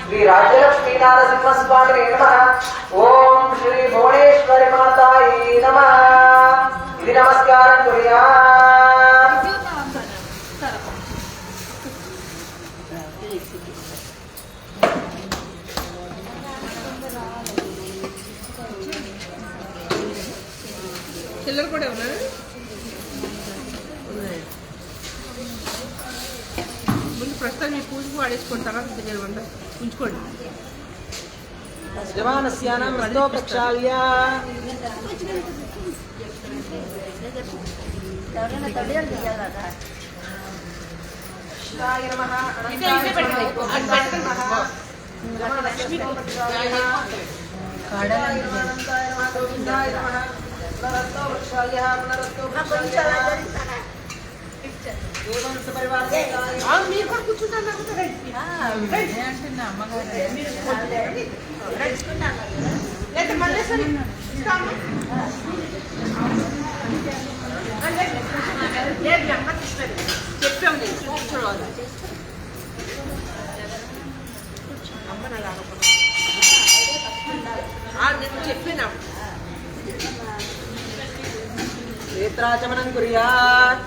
श्री राज्यलक्ष्मी नारसिंहस्वामिने नमः। ओम श्री भुवनेश्वरी मातायै नमः। इति नमस्कारं कुर्यात्। చిల్లర కూడా ఉన్నా ముందు ప్రస్తుతం మీ పూజకు వాడేసుకోండి, తర్వాత తినేది ఉంచుకోండి. యజమానస్యానాం రతో ప్రక్షాళ్య శివాయ నమః. మీరు కూడా కూర్చుంటాను చెప్పాము నేను కూర్చోవాలి. నేను చెప్పినా క్షేత్రాచమనం కుర్యాత్.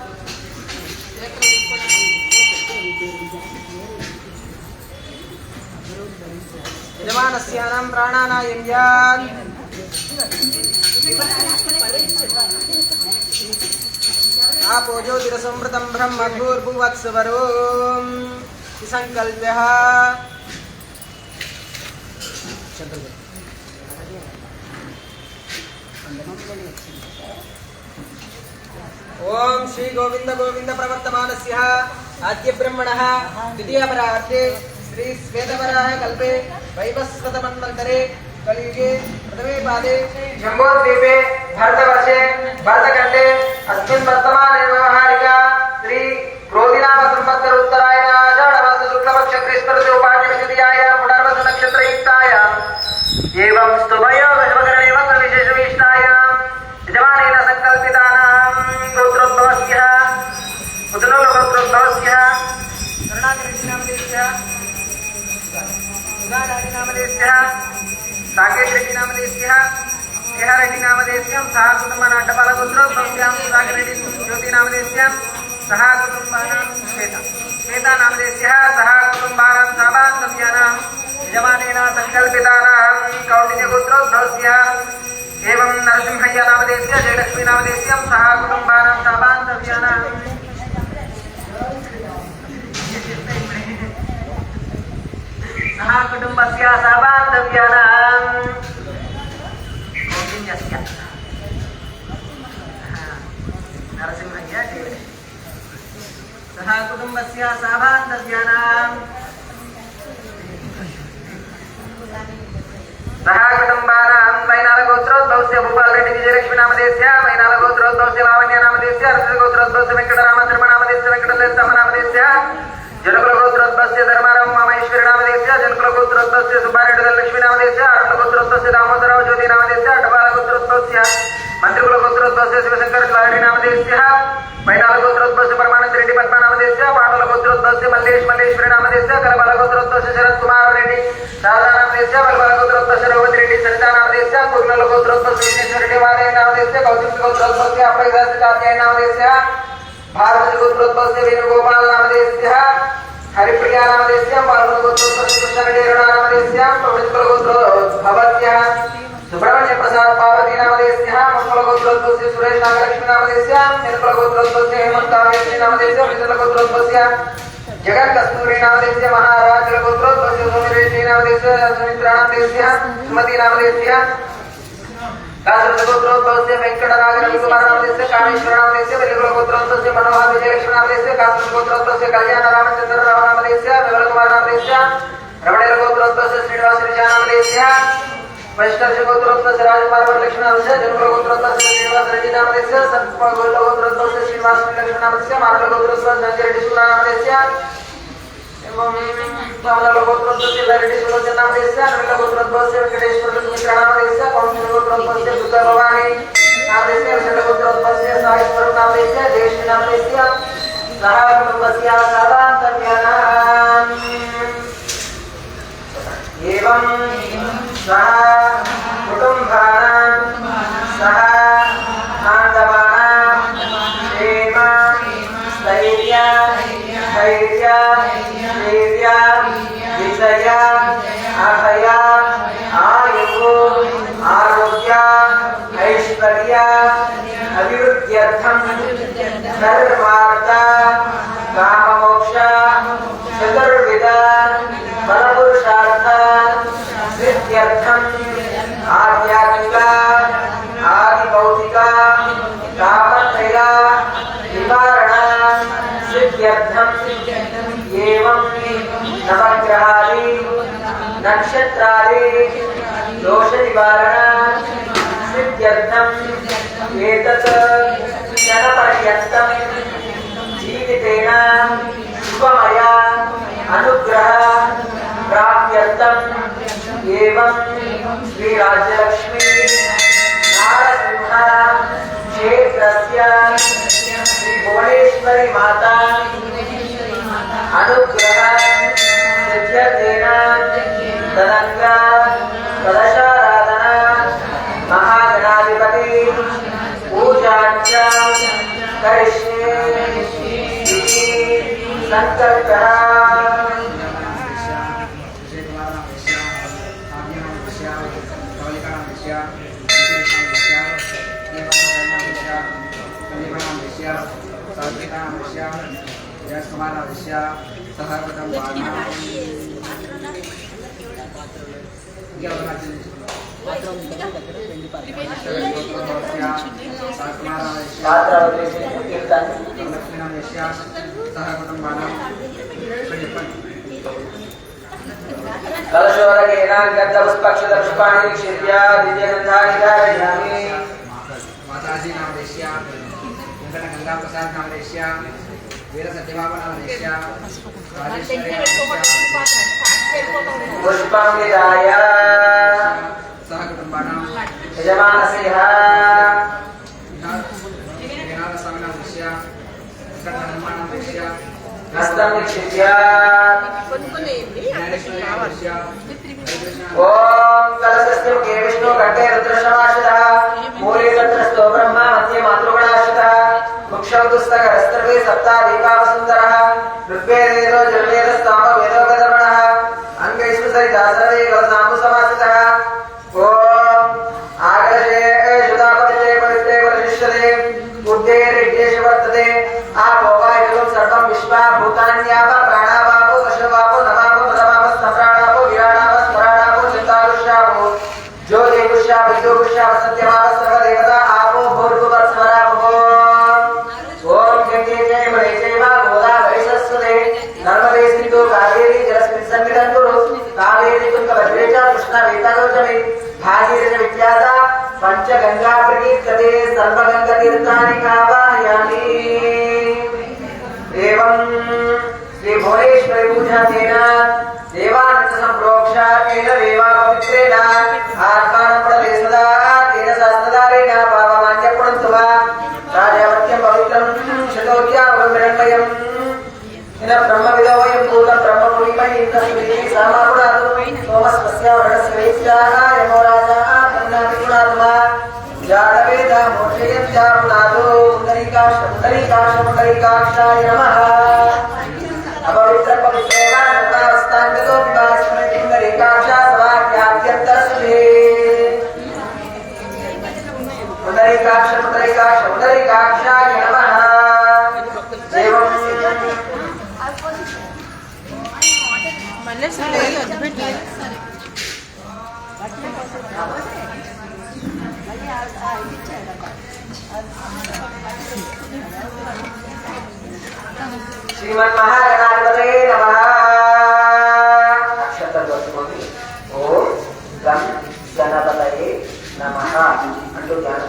యజమానస్యానాం ప్రాణానాయం యాత్. आपो ज्योतिरसंवृतं ब्रह्मभूर्भुवत्सवरों संकल्प्यः. ओम श्री गोविंद गोविंद प्रवर्तमानस्य आद्य ब्रह्मणः द्वितीय परार्थे श्री श्वेतवराह कल्पे वैवस्वत मन्वन्तरे कलियुगे प्रथमे पादे जम्बोद्वीपे भरतवर्षे भरतखण्डे अस्मिन् वर्तमाने व्यवहारिका श्री क्रोधिनाम संवत्सर उत्तरायण आषाढमास शुक्लपक्ष कृष्णऋतु पाठ्यविशुद्ध्यायां पुनर्वसु नक्षत्रयुक्तायां एवं स्तुभयोः शुभकरणे मंगलविशेषविशिष्टायां यजमानेन संकल्पितानां गोत्रोद्भवस्य मुद्गोत्रोद्भवस्य करुणाकरेड्डिनामदेस्य उदाहरणनामदेस्य साकेशरेड्डिनामदेस्य स्नेहारेड्डिनामदेस्यं सह कुटुम्बनाट्यपालगोत्रोद्भवस्यां सुधाकरेड्डि ज्योतिनामदेस्यं सह कुटुम्बानां श्वेतानामदेस्यः सह कुटुम्बानां सहबान्धव्यानां यजमानेन संकल्पितानां कौण्डिन्यगोत्रोद्भवस्य एवं नरसिंहय्य नामदेस्य जयलक्ष्मी नामदेस्यं सह कुटुम्बानां सहबान्धव्यानां सह कुटुम्बस्य सहबान्धव्यानां कौण्डिन्यस्य नरसिंहय्य जयलक्ष्मी सह कुटुम्बस्य सहबान्धव्यानां सह कुटुम्बानां वैनालगोत्रोद्भवस्य भूपालरेड्डी विजयलक्ष्मी नामदेस्य वैनालगोत्रोद्भवस्य लावण्य नामदेस्य अर्जुनगोत्रोद्भवस्य वेङ्कटरामधर्मनामदेस्य वेङ्कटलेस्समनामदेस्य जनकुलगोत्रोद्भवस्य धर्माराम मामेश्वरी नामदेस्य जनकुलगोत्रोद्भवस्य सुब्बारेड्डी लक्ष्मी नामदेस्य अरुणगोत्रोद्भवस्य दामोदरराव ज्योति नामदेस्य अडबालगोत्रोद्भवस्य मंत्रिकुलगोत्रोद्भवस्य शिवशंकर क्लारी नामदेस्य वैनालगोत्रोद्भवस्य परमानंद रेड्डी पद्मा नामदेस्य पांडुलगोत्रोद्भवस्य मल्लेश्वरी नामदेस्य कलबालगोत्रोद्भवस्य शरद कुमार रेड्डी शारदा नामदेस्य बलबालगोत्रोद्भवस्य रोहित रेड्डी सरिता नामदेस्य कुर्नलगोत्रोद्भवस्य विघ्नेश्वर रेड्डी वादय नामदेस्य कौशिकगोत्रोद्भवस्य अप्पयदास कार्याय नामदेस्य भारतगोत्रोद्भवस्य वेणुगोपाल नामदेस्य हरिप्रिया नामदेस्य पार्वतीगोत्रोद्भवस्य कृष्णरेड्डी नामदेस्य प्रवृत्तगोत्रोद्भवस्य सुब्रह्मण्य प्रसाद पार्वती नामदेस्य मंगलगोत्रोद्भवस्य सुरेश नागलक्ष्मी नामदेस्य निर्मलगोत्रोद्भवस्य हेमंत नामदेस्य नामदेस्य विजयगोत्रोद्भवस्य जगन कस्तूरी नामदेस्य महाराज गोत्रोद्भवस्य सोमिरेड्डी नामदेस्य सुमित्रा नामदेस्य सुमति नामदेस्य कासरगोत्रोद्भवस्य वेंकटनागर रविकुमार नामदेस्य कामेश्वर नामदेस्य वेलुगोत्रोद्भवस्य मनोहर विजयलक्ष्मी नामदेस्य कासरगोत्रोद्भवस्य कल्याण रामचंद्र राव नामदेस्य वेलकुमार नामदेस्य रमणेर गोत्रोद्भवस्य श्रीनिवास ऋषा नामदेस्य वैष्णव गोत्रोद्भवस्य राजकुमार वरलक्ष्मी नामदेस्य जनकुलगोत्रोद्भवस्य श्रीनिवास रेड्डी नामदेस्य सत्पगोत्रोद्भवस्य श्रीनिवास लक्ष्मी नामदेस्य मानवगोत्रोद्भवस्य संजय रेड्डी सुरा नामदेस्य एवं बालगोत्रोद्भवस्य रेड्डी सुलोचन नामदेस्य नवलगोत्रोद्भवस्य वेंकटेश्वर सुमित्रा नामदेस्य कौंडिन्यगोत्रोद्भवस्य दुर्गा भवानी नामदेस्य विजयगोत्रोद्भवस्य साईश्वर नामदेस्य जयश्री नामदेस्य सह कुटुम्बस्य साधान्तव्यानां अभिवृद्ध्यर्थं धर्मार्थ काममोक्ष चतुर्विध फलपुरुषार्थ सिद्ध्यर्थं आध्यात्मिक आदिभौतिक कामत्रय निवारण सिद्ध्यर्थं एवं नवग्रहादि नक्षत्रादि दोष निवारण सिद्ध्यर्थं एतत् क्षणपर्यन्तं जीवितेन शुभमय अनुग्रह प्राप्त्यर्थं एवं श्री राज्यलक्ष्मी नारसिंह क्षेत्रस्य श्री भुवनेश्वरी माता अनुग्रह सिद्ध्यतेन तदंग कलशाराधना महागणाधिपति पूजांच करिष्ये इति संकल्पः। कलशोरकेन गन्धपुष्पक्षतपुष्पाणि निक्षिप्य दिव्यगन्धानि धारयामि। माताजी नामदेश्य गंगा प्रसाद नामदेश्य वीर सत्यभामा नामदेश्य पुष्पं विदाय सह कुटुंबानां यजमानस्य स्वामी नामदेश्य हनुमान नामदेश्य हस्तं निक्षिप्य नामदेश्य ओम कलशस्य मुखे विष्णु कंठे रुद्रशमाश्रितः मूले तत्रस्थो ब्रह्मा मध्ये मातृगणाश्रितः मुक्षौ दुस्तकरस्त्रवे सप्तादीपावसुन्दरः ऋग्वेदेदो यजुर्वेदस्तामो वेदो गधर्वणः अंगैस्तु सरिता सर्वे कलशाम्बुसमाश्रितः ओम आगर्षे शुदापतिते पवित्रे परिशिष्यते बुद्धे ऋग्येश वर्तते आपो वायुः सर्वं विश्वा भूतान्याप प्राणावापो वशवापो नमापो मदमापस्तप्राणापो विराणापो स्मराणापो चित्तारुष्यापो ज्योतिरुष्यापो विदुरुष्यापो सत्यमापो सर्वदेवता आपो भूर्भुवस्वरापो ओम गंगे जयमणे जयमा गोदावरी सरस्वती नर्मदे सिन्धु कावेरी जलस्मिन् सन्निधं कुरु कावेरी तुङ्गभद्रे च कृष्णा वेतागौतमी भागीरथी विख्याता पंचगंगा प्रकीर्तते सर्वगंगातीर्थानि आवाहयामि। एवं श्री भुवनेश्वरी पूजातेन देवानंद संप्रोक्षातेन देवा पवित्रेण आत्मानं प्रदे सदा तेन शास्त्रधारेण पावमान्यपुणन्तु वा राजावत्यं पवित्रं शतोद्यावमृण्मयम् इन ब्रह्मविदो वयं भूतं ब्रह्मपुरीमहि तस्मै समापुरातु सोमस्पस्य वर्णस्य वैश्याः यमो राजा तन्नाभिगुणात्मा जाडवेदा मोक्षयत्यारुणादो पुण्डरीकाक्षाय नमः। अपवित्र पवित्रेण नतावस्थाङ्गतो विवास्मि पुण्डरीकाक्षा समाख्याभ्यन्तरस्मे पुण्डरीकाक्षाय नमः। एवं श्रीमन्महागणाधिपतये नमः। अक्षतद्वयमपि ओम गं गणपतये नमः अंटू ध्यान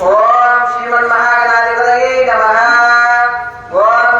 ओम श्रीमन्महागणाधिपतये नमः। ओम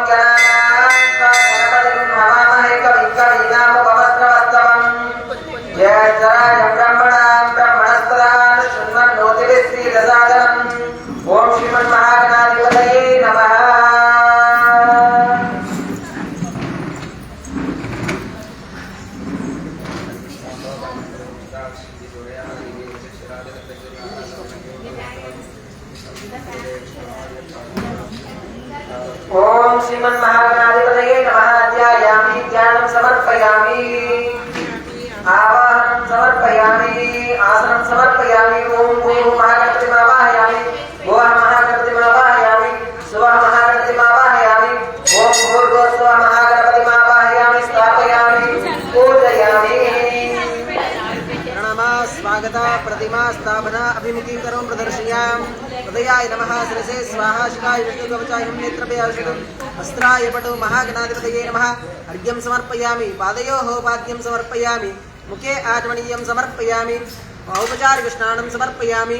श्रीमन्महागणाधिपतये नमः। ध्यायामि ध्यानं समर्पयामि आवाहनं समर्पयामि आसनं समर्पयामि ओम भूर्भुवः महागणपतिमावाहयामि भुवः महागणपतिमावाहयामि सुवः महागणपतिमावाहयामि ओम भूर्भुवस्सुवः महागणपतिमावाहयामि स्थापयामि पूजयामि। प्रणमा स्वागता प्रतिमा स्थापना अभिमुखीकरणं प्रदर्शयामि। हृदयाय नमः शिरसे स्वाहा शिखाय विष्णुकवचाय नेत्रपे औषधम् अस्त्राय पटु महागणाधिपतये नमः। अर्घ्यं समर्पयामि पादयोः पाद्यं समर्पयामि मुखे आचमनीयं समर्पयामि औपचारिक स्नानं समर्पयामि।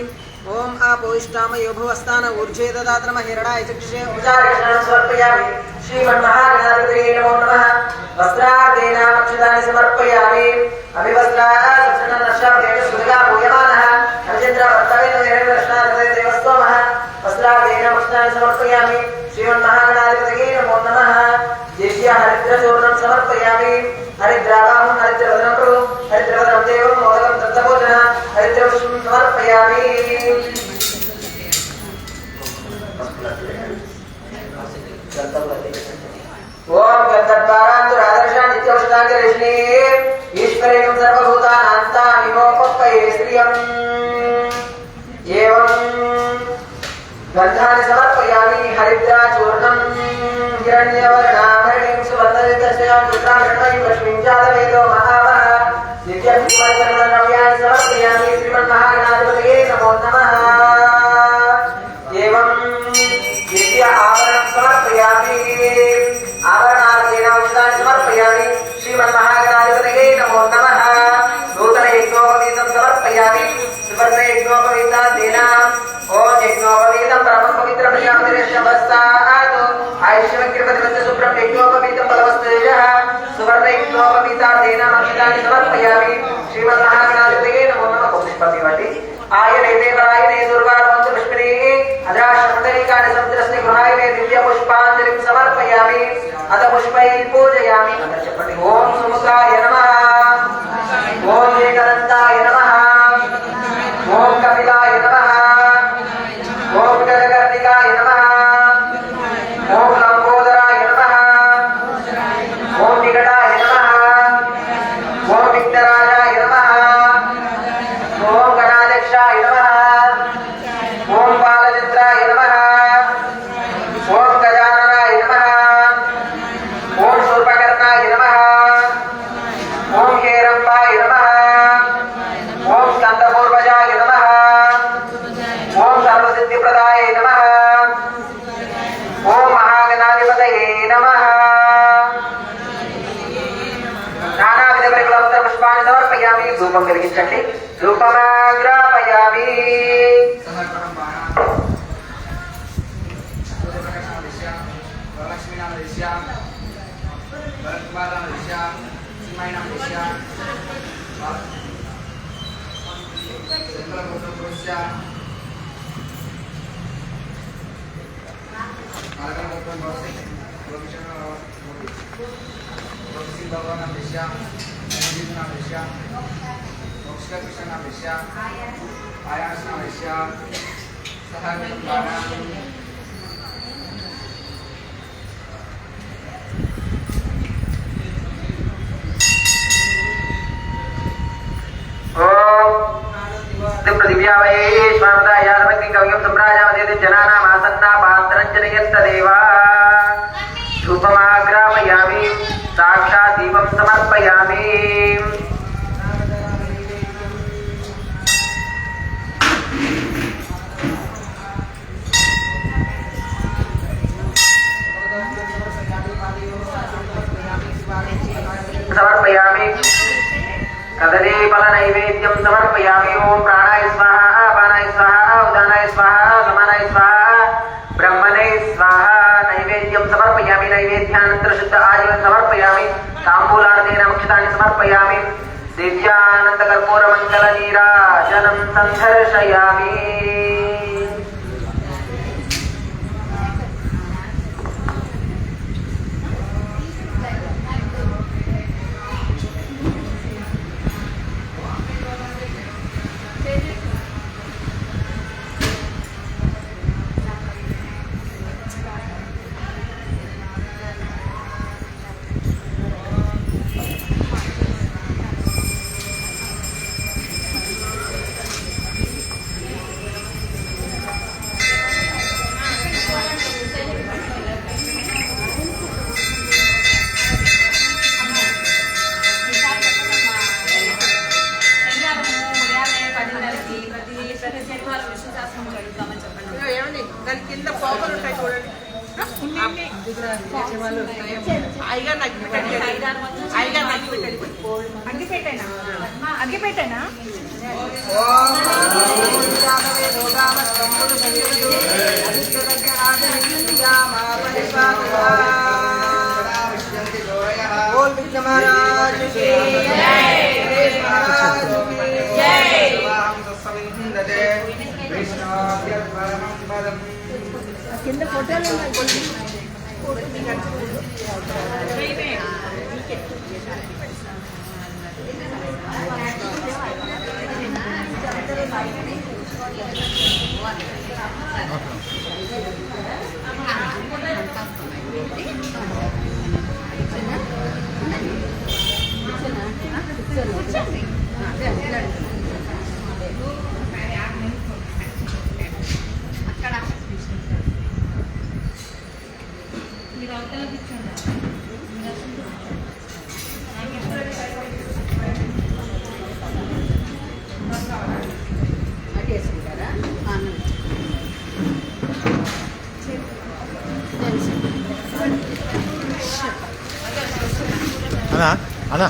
ओम आपोष्टामयो भुवस्थान ऊर्जे ददात नमः हिरणाय चक्षुषे औपचारिक स्नानं समर्पयामि। श्रीमन्महागणाधिपतये नमो नमः। वस्त्रार्धेन अक्षतानि समर्पयामि अभिवस्त्रात् सुधा पूयमानः अर्जेन्द्रवर्तवेन्द्रस्नादेवस्तोमः वस्त्रार्धेन अक्षतानि समर्पयामि। श्रीमन्महागणाधिपतये नमो नमः। देश्य हरिद्रचूर्णं समर्पयामि हरिद्रावाहं हरिद्रवदनं प्रभु हरिद्रवदनं देवं मोदकं दत्तभोजनः हरिद्रपुष्पं समर्पयामि। ओम गन्धद्वारान्तुरादर्शा नित्यौषधाग्रहिष्णे ईश्वरेण सर्वभूतानान्तामिमोपप्पये श्रियम् एवं गन्धानि समर्पयामि हरिद्राचूर्णं हिरण्यवर्णाभरणीं सुवर्णयुक्तस्यां रुद्राक्षणीं लक्ष्मीं जातवेदो महावः नित्यं सर्वद्रव्याणि समर्पयामि। श्रीमन्महागणाधिपतये नमो नमः। एवं दिव्य आवरणं समर्पयामि आवरणार्थेन औषधानि समर्पयामि। श्रीमन्महागणाधिपतये नमो नमः। नूतनयज्ञोपवीतं समर्पयामि सुवर्णयज्ञोपवीतान् ओम यज्ञोपवीतं परमं पवित्रं प्रजापतिरेशवस्तात् आयुष्यमग्रपतिवत्स सुब्रह्म यज्ञोपवीतं बलवस्तेजः सुवर्णयज्ञोपवीतान् अक्षतानि समर्पयामि। श्रीमन्महागणाधिपतये नमो नमः। पुष्पमिवति आयने वरायने दुर्वारवन्तु पुष्पिणे अद्राश्रमदलिकानि समुद्रस्य गृहायने दिव्य पुष्पाञ्जलिं समर्पयामि अथ पुष्पैः पूजयामि। ओम सुमुखाय नमः ओम एकदन्ताय नमः ओम कपिलाय नमः ओम गजकर्णिकाय नमः ओम लंबोदराय नमः ओम विकटाय नमः ओम विघ्नराजाय नमः ओम गणाध्यक्षाय नमः ओम बालचंद्राय नमः ओम गजाननाय नमः ओम शूर्पकर्णाय नमः ओम हेरंबाय नमः ओम स्कंदपूर्वजाय नमः ओम सर्वसिद्धिप्रदाय नमः ओम महागणाधिपतये नमः। नानाविधपरिमళ पुष्पाणि समर्पयामि धूपं వెలిగించండి धूपमाग्रापयामि। सहकरं बाणां सूर्यप्रकाशनादिश्य वरलक्ष्मीनामदिश्य वरकुमारनामदिश्य सीमायनामदिश्य चन्द्रगोत्रपुरुष्य मार्गगोत्रं भवति रोहिषं भगवानामदिश्य नन्दीनामदिश्य मोक्षकृष्णनामदिश्य आयासनामदिश्य सहकरं बाणां पृथिव्यावये स्वामदायादमग्नि कवियं सम्राजावदेति जनानाम् आसन्ना पात्रञ्जनयन्तदेव धूपमाग्रापयामि साक्षात् दीपं समर्पयामि। समर्पयामि कदलीफलनैवेद्यं समर्पयामि। ओम प्राणाय स्वाहा अपानाय स्वाहा उदानाय स्वाहा समानाय स्वाहा ब्रह्मणे स्वाहा। नैवेद्यं समर्पयामि नैवेद्यानन्तरं शुद्ध आजीवन समर्पयामि। ताम्बूलार्धेन अक्षतानि समर्पयामि। दिव्यानन्दकर्पूरमण्डलनीराजनं सन्दर्शयामि। అగ్గిపెట్టేనా बोल विष्णु महाराज की जय, गणेश महाराज की जय। కింద ఫోటోలు అనా అనా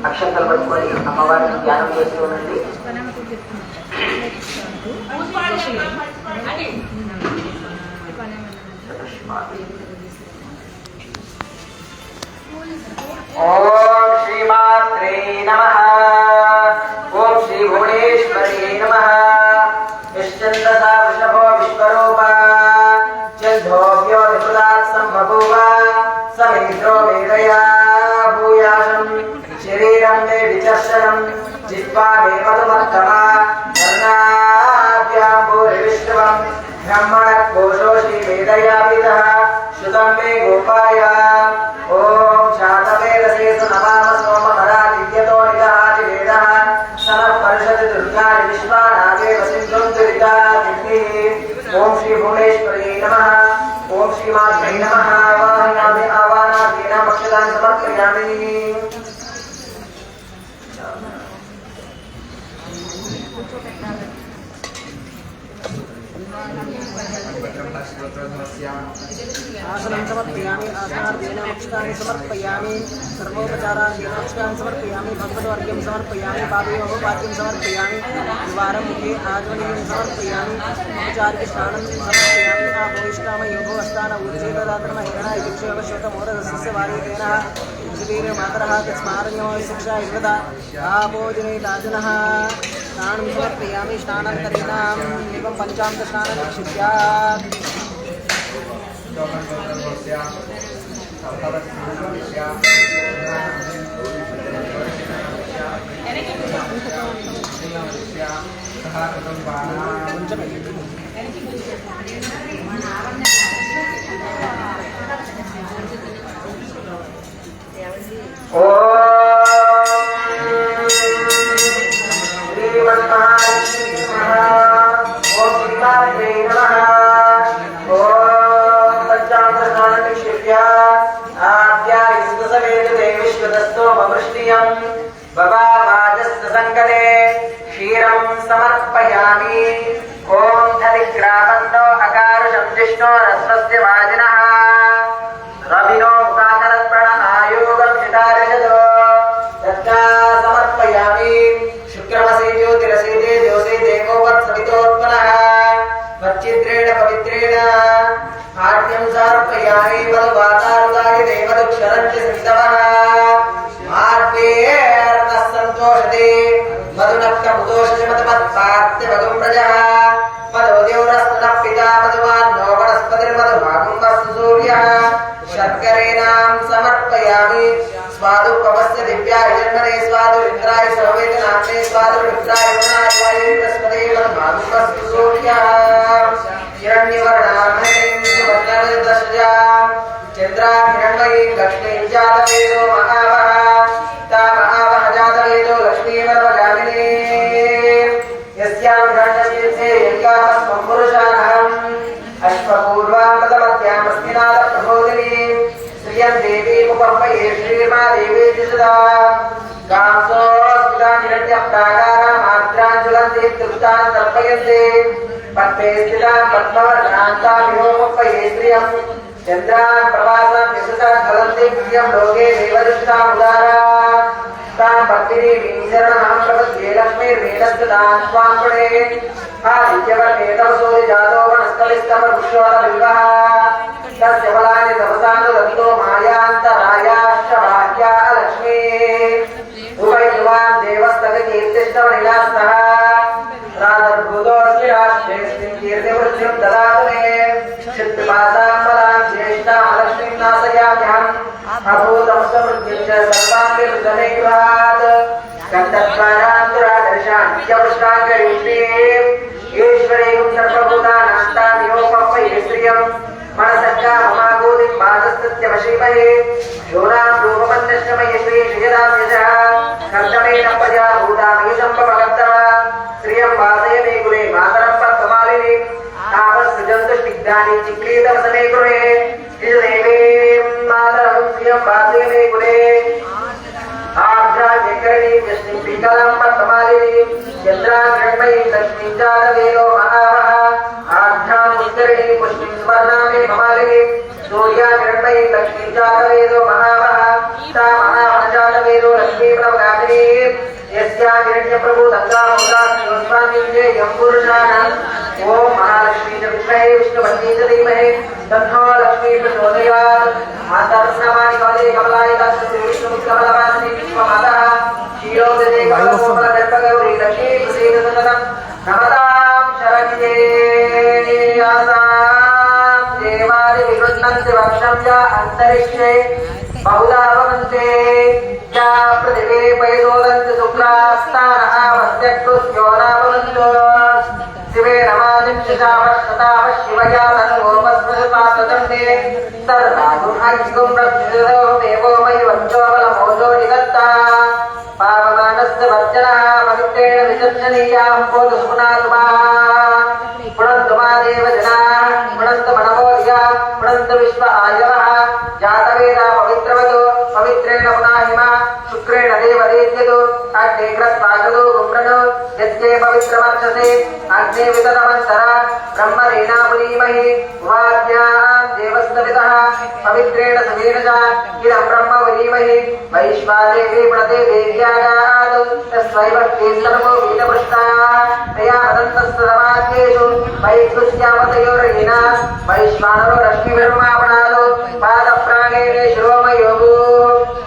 అక్షంతలు పట్టుకొని అమ్మవారిని ధ్యానం చేస్తూ ఉండండి. ఓం శ్రీమాత్రే నమః. ఓం శ్రీ భువనేశ్వరీ నమః. నిశ్చందసా వృషభో విశ్వరూపా చంద్రోభ్యో విపులాత్ సంబభూవ సమేంద్రో వేదయా భూయాశం శరీరం మే విచర్షణం జిహ్వా మే మధుమత్తమా కర్ణాభ్యాం భూరివిష్ణవం బ్రహ్మణ కోశోషి వేదయా పితః శుతం మే గోపాయ. ఓం శాతవేదసేసు నమామ సోమమరాదిత్యతో నిదహాతి వేదః సమపర్షతి దుర్గాని విశ్వానాదేవ సింధుం దురితాగ్నిః. ఓం శ్రీ భువనేశ్వరీ నమః. ఓం శ్రీమాత్రే నమః. ఆవాహయామి ఆవాహనాదీనాం అక్షతాని సమర్పయామి. आसनं समर्पयामि आसनार्धेन अक्षतानि समर्पयामि सर्वोपचारान् अक्षतानि समर्पयामि भगवद्वर्ग्यं समर्पयामि पादयोः पाद्यं समर्पयामि द्वारं मुखे आचमनीयं समर्पयामि उपचार्य स्नानं समर्पयामि आभोष्टामयोगो अस्तान उच्चेतदात्रमहेरण इक्षोपश्वतमोदस्य वारेतेन शिवीरमातरः तस्मारण्यो शिक्षा युवदा आभोजने ताजनः स्नानं समर्पयामि स्नानान्तरेण एवं पञ्चामृतस्नानं निक्षिप्यात् क्षीरं समर्पयामि. ओम धनिग्राबन्धो अकारुषं जिष्णो रस्वस्य वाजिनः रविनो मुखाकरत्प्रण आयोगं चितारजतो तच्चा समर्पयामि. शुक्रमसे ज्योतिरसेते द्योसे देवो वत्सवितोत्पन्नः वच्चित्रेण पवित्रेण आद्यं समर्पयामि. बलवातारुदाय देवदुक्षरं च समितव मार्गेर्नः सन्तोषते मधुनक्तमुदोषति मधुमत्पार्थिवगुं प्रजः मधुदेवरस्तुनः पिता मधुमान्नो वनस्पतिर्मधुभागुं सूर्यः शर्करेणां समर्पयामि स्वादुपवस्य दिव्याय जन्मने स्वादुरिन्द्राय सर्ववेदनाम्ने स्वादुरिन्द्राय गुणाय वायुं बृहस्पते मधुभागुं सूर्यः हिरण्यवर्णामयीं सुवर्णरजतस्यां चन्द्राहिरण्मयीं लक्ष्मीं जातवेदो महावः ता महावः जातवेदो लक्ष्मीमर्वगामिनी यस्यां हिरण्यशीर्षे एकामस्त्वं पुरुषाणाम् अश्वपूर्वां प्रथमत्यामस्तिनाथप्रबोधिनी श्रियं देवीमुपम्पये श्रीमा देवी सदा कांसोऽस्मितां हिरण्यप्राकारां मात्राञ्जुलन्ति तृप्तां तर्पयन्ति पद्मे स्थितां पद्मवर्णान्तां विहोमुपम्पये श्रियं चन्द्रान् प्रभासां यशसा ज्वलन्ति प्रियं लोके देवदृष्टां उदारा तां भक्तिनीं शरणमहं प्रपद्ये लक्ष्मीर्मेणस्तदां स्वां पुणे आदित्यवर्णे तपसो जातो वनस्पतिस्तमवृक्षोऽलबिल्वः तस्य फलानि तपसानुदत्तो मायान्तरायाश्च बाह्या लक्ष्मी उभययुवान् देवस्तगकीर्तिष्टवनिलास्तः राजर्भूतोऽस्मि राष्ट्रेऽस्मिन् कीर्तिवृद्धिं ददातु मे क्षिप्तपासां फलां ज्येष्ठां लक्ष्मीं नाशयाम्यहम् अभूतं समृद्धिं च सर्वाङ्गिर्जने गृहात् गन्धद्वारान्तरादर्शान्त्यपुष्टाङ्गरीष्णीम् ईश्वरीं सर्वभूतानान्तामिहोपम्पये श्रियं मनसक्का ममागोदिं बाधस्तत्यवशीमहे योनां रूपमन्यश्चमये श्रीश्रियदां यशः कर्तमेन प्रजा भूतामीशम्पमकर्तव श्रियं वासय मे गुणे मातरं पद्ममालिनी तापस्सृजन्तु स्निग्धानि चिक्रीतवसने गृहे श्रीदेवीं मातरं श्रियं वासय मे गुणे आर्द्राजकरणीं यस्मिन् पिङ्गलं पद्ममालिनीं चन्द्राग्रण्मयीं लक्ष्मीं चारवेलो महावः आर्द्रां पुष्करिणीं पुष्टिं सुवर्णां मे ममालिनीं सूर्याग्रण्मयीं लक्ष्मीं चारवेलो महावः सा महावः चारवेलो लक्ष्मीं प्रभगामिनीं यस्यां हिरण्यप्रभूतङ्गामुदास्वामिन्ये यं पुरुषाणाम् ॐ महालक्ष्मी च विद्महे विष्णुपत्नी च धीमहि तन्नो लक्ष्मी प्रचोदयात् मातर्नामानि कमले कमलाय तस्मै विष्णुकमलवासिनी विश्वमातः क्षीरोदये कमलकोमलगर्भगौरी लक्ष्मी प्रसीद सततं नमतां शरण्ये आसां देवानि विगृह्णन्ति वक्षं च अन्तरिक्षे बहुधा भवन्ते या पृथिवे पयदोदन्ति शुक्रास्तानः वस्त्यकृत्यो न भवन्तु शिवे नमादिक्षिषावस्तताव शिवया तन्वोपस्मृतपातदण्डे सर्वागुहायिगुं प्रत्युदो देवो मयि वञ्चोबलमोजो निगत्ता पावमानस्य वर्जनः पवित्रेण विचर्जनीयां बोधसुनातुमा पुनन्तु मा देवजनाः पुनन्तु मनवोर्या पुनन्तु विश्व आयवः जातवेदा पवित्रवतो पवित्रेण पुनाहिमा शुक्रेण देवदेत्यतो अग्नेग्रस्वागतो गुम्रणो यत्ते पवित्रवर्चसे अग्ने विततमन्तरा ब्रह्मरेणा पुरीमहि उवाज्ञां देवस्तवितः पवित्रेण समेन च इदं ब्रह्म पुरीमहि वैश्वादेवी प्रणते देव्यागात् तस्वैव केसर्वो वीतपृष्टा तया वदन्तस्तदवाद्येषु वैकृष्यामतयोरयिना वैश्वानरो रश्मिभिर्मापणादो पादप्राणेन शिरोमयोगो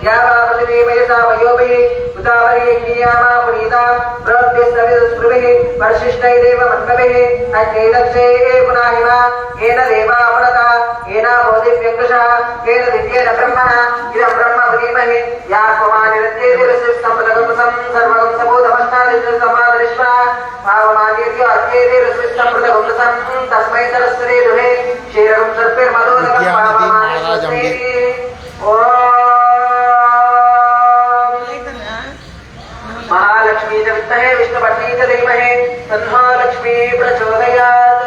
यावा पृथिवी वयसा वयोभिः उदावरी क्रियामा पुनीता बृहद्भिस्रविस्पृभिः वर्षिष्ठैरेव मन्मभिः अग्नेदक्षे पुनाहिमा येन देवा अपनता येनाभो दिव्यङ्कुशः येन दिव्येन ब्रह्मणः इदं ब्रह्म पुरीमहि या त्वमानिरत्येतिरसिस्तम्पदगुंसं सर्वगं सबोधमष्टादिशसमादरिष्वा भावमानीर्यो अत्येतिरसिस्तम्पदगुंसं तस्मै सरस्वती दुहे क्षीरं सर्पिर्मधोदकं पावमानिर्वस्तेति महालक्ष्मी च विद्महे विष्णुपत्नी च धीमहि तन्नो लक्ष्मी प्रचोदयात्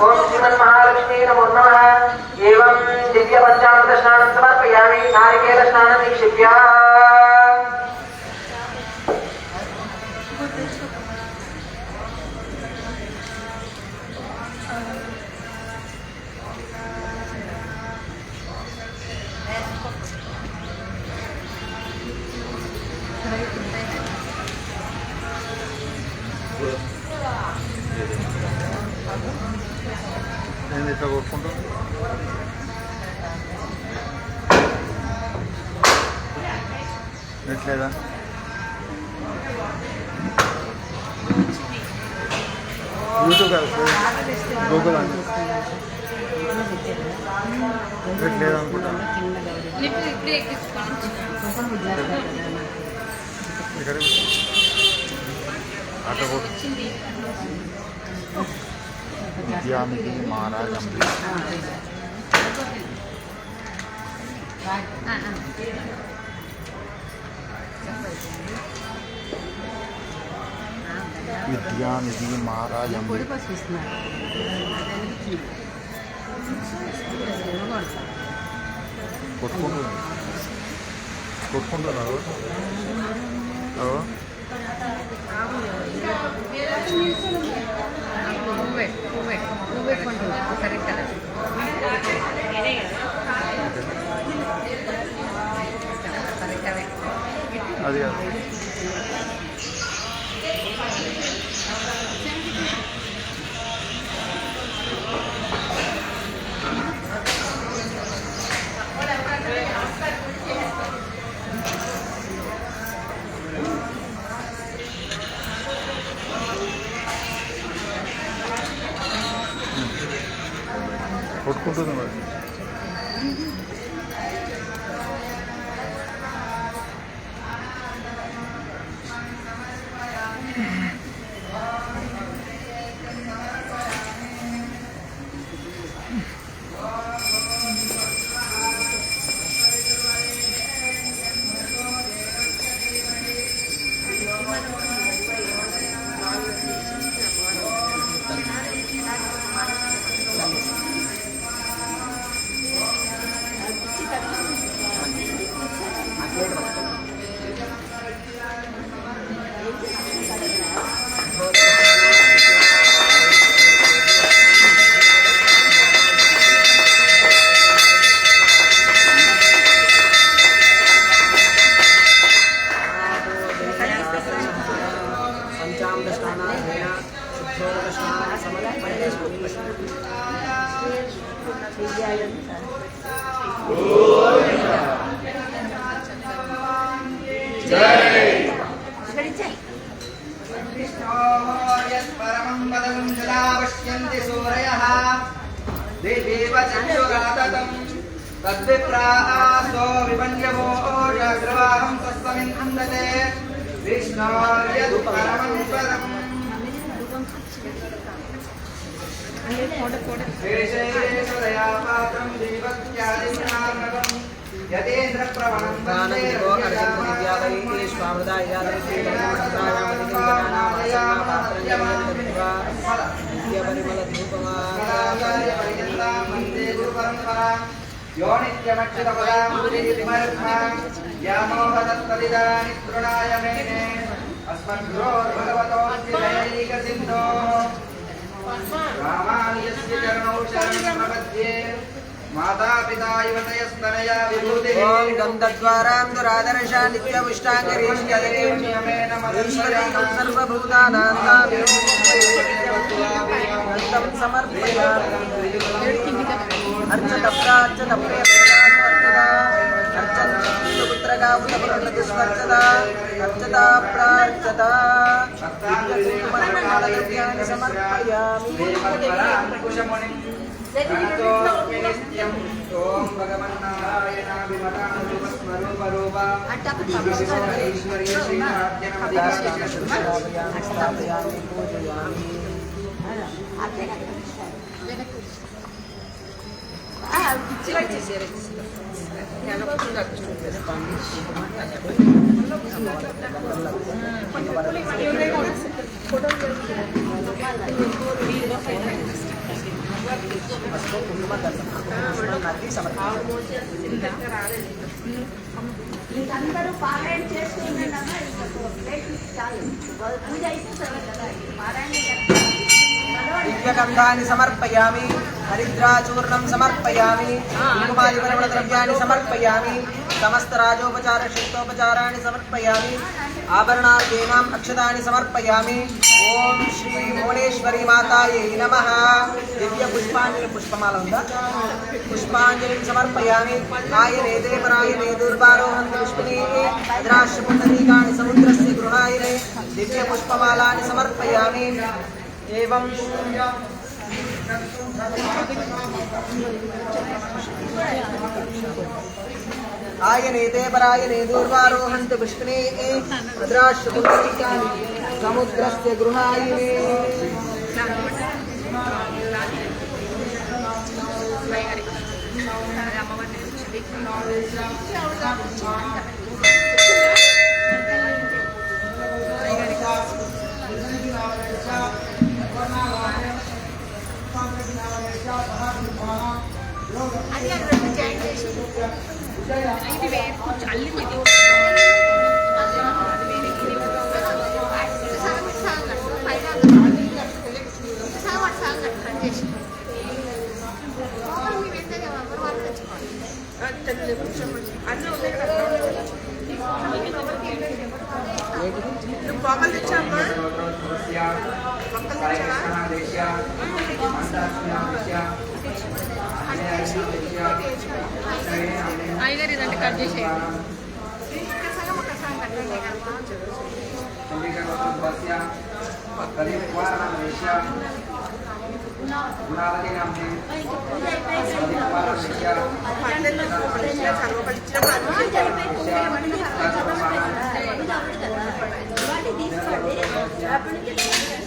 ॐ श्रीमन्महालक्ष्मी नमो नमः एवं दिव्यपञ्चामृतस्नानं समर्पयामि नारिकेलस्नानं निक्षिप्य నేను ఇట్లా కొట్టుకుంటా ఎట్లేదా యూట్యూబ్ గూగుల్ అని ఎట్లేదు అనుకుంటా ఇప్పుడే ఎక్కించుకోండి. ఇక్కడ అక్కడ వచ్చింది విద్యానిధి మహారాజ్ అంబి విద్యానిధి మహారాజ్ అంబి కొట్టుకుంటున్నారు అది కాదు కొట్టుకుంటుంది మరి तद्विप्रासो विपन्यवो जाग्रवाहं तस्मिन्नन्दते विष्णोर्यदुपरमं पदम् शेषेश्वरया पात्रं देवत्यादिमनार्णवम् यतेन्द्रप्रवणं वन्दे यो नित्यमच्युतपदां यामोहदत्तदिदानि तृणाय मेने अस्मद्गुरोर्भगवतोऽस्तिदैकसिन्धो रामानुजस्य चरणौ शरणं प्रपद्ये मातापिता युवतयस्तनया विभूतिः ओम गन्धद्वारां दुरादर्शा नित्यमुष्टाङ्गरीष्यदेव ईश्वरीं सर्वभूतानां गन्धं समर्पयामि अर्चतप्रार्चतप्रियप्रियास्वर्चदा अर्चन्तपुत्रगावुतपुत्रस्वर्चदा अर्चता प्रार्चता दिव्यश्रीमन्मङ्गलयज्ञानि समर्पयामि ओम भगवन्नारायणाभिमतानुरूपस्वरूपरूप ईश्वरीय स्थापयामि पूजयामि అందరూ పారాయణ చేస్తున్నారమ్మా చాలు పూజ అయిపోతుంది కదా పారాయణ दिव्यगन्धानि समर्पयामि हरिद्राचूर्णं समर्पयामि कुङ्कुमादिपरिमलद्रव्याणि समर्पयामि समस्तराजोपचारशिष्टोपचाराणि समर्पयामि आभरणार्घ्यानाम् अक्षतानि समर्पयामि ओम श्री भुवनेश्वरी मातायै नमः दिव्य पुष्पांजलि पुष्पमाला उंदा पुष्पांजलि समर्पयामि आयने देवरायने दुर्वारोहन्ति पुष्पिणी अद्राश्यपुण्डरीकाणि समुद्रस्य गृहायिने दिव्यपुष्पमालानि समर्पयामि। एवं आयनेते परायणे दूर्वारोहन्ति पुष्पिणे अद्राश्यपुण्डरीकाणि समुद्रस्य गृहायिने। పొగలు తెచ్చామ్మా అయ్యగారు ఇదంటే కట్ చేసేయండి.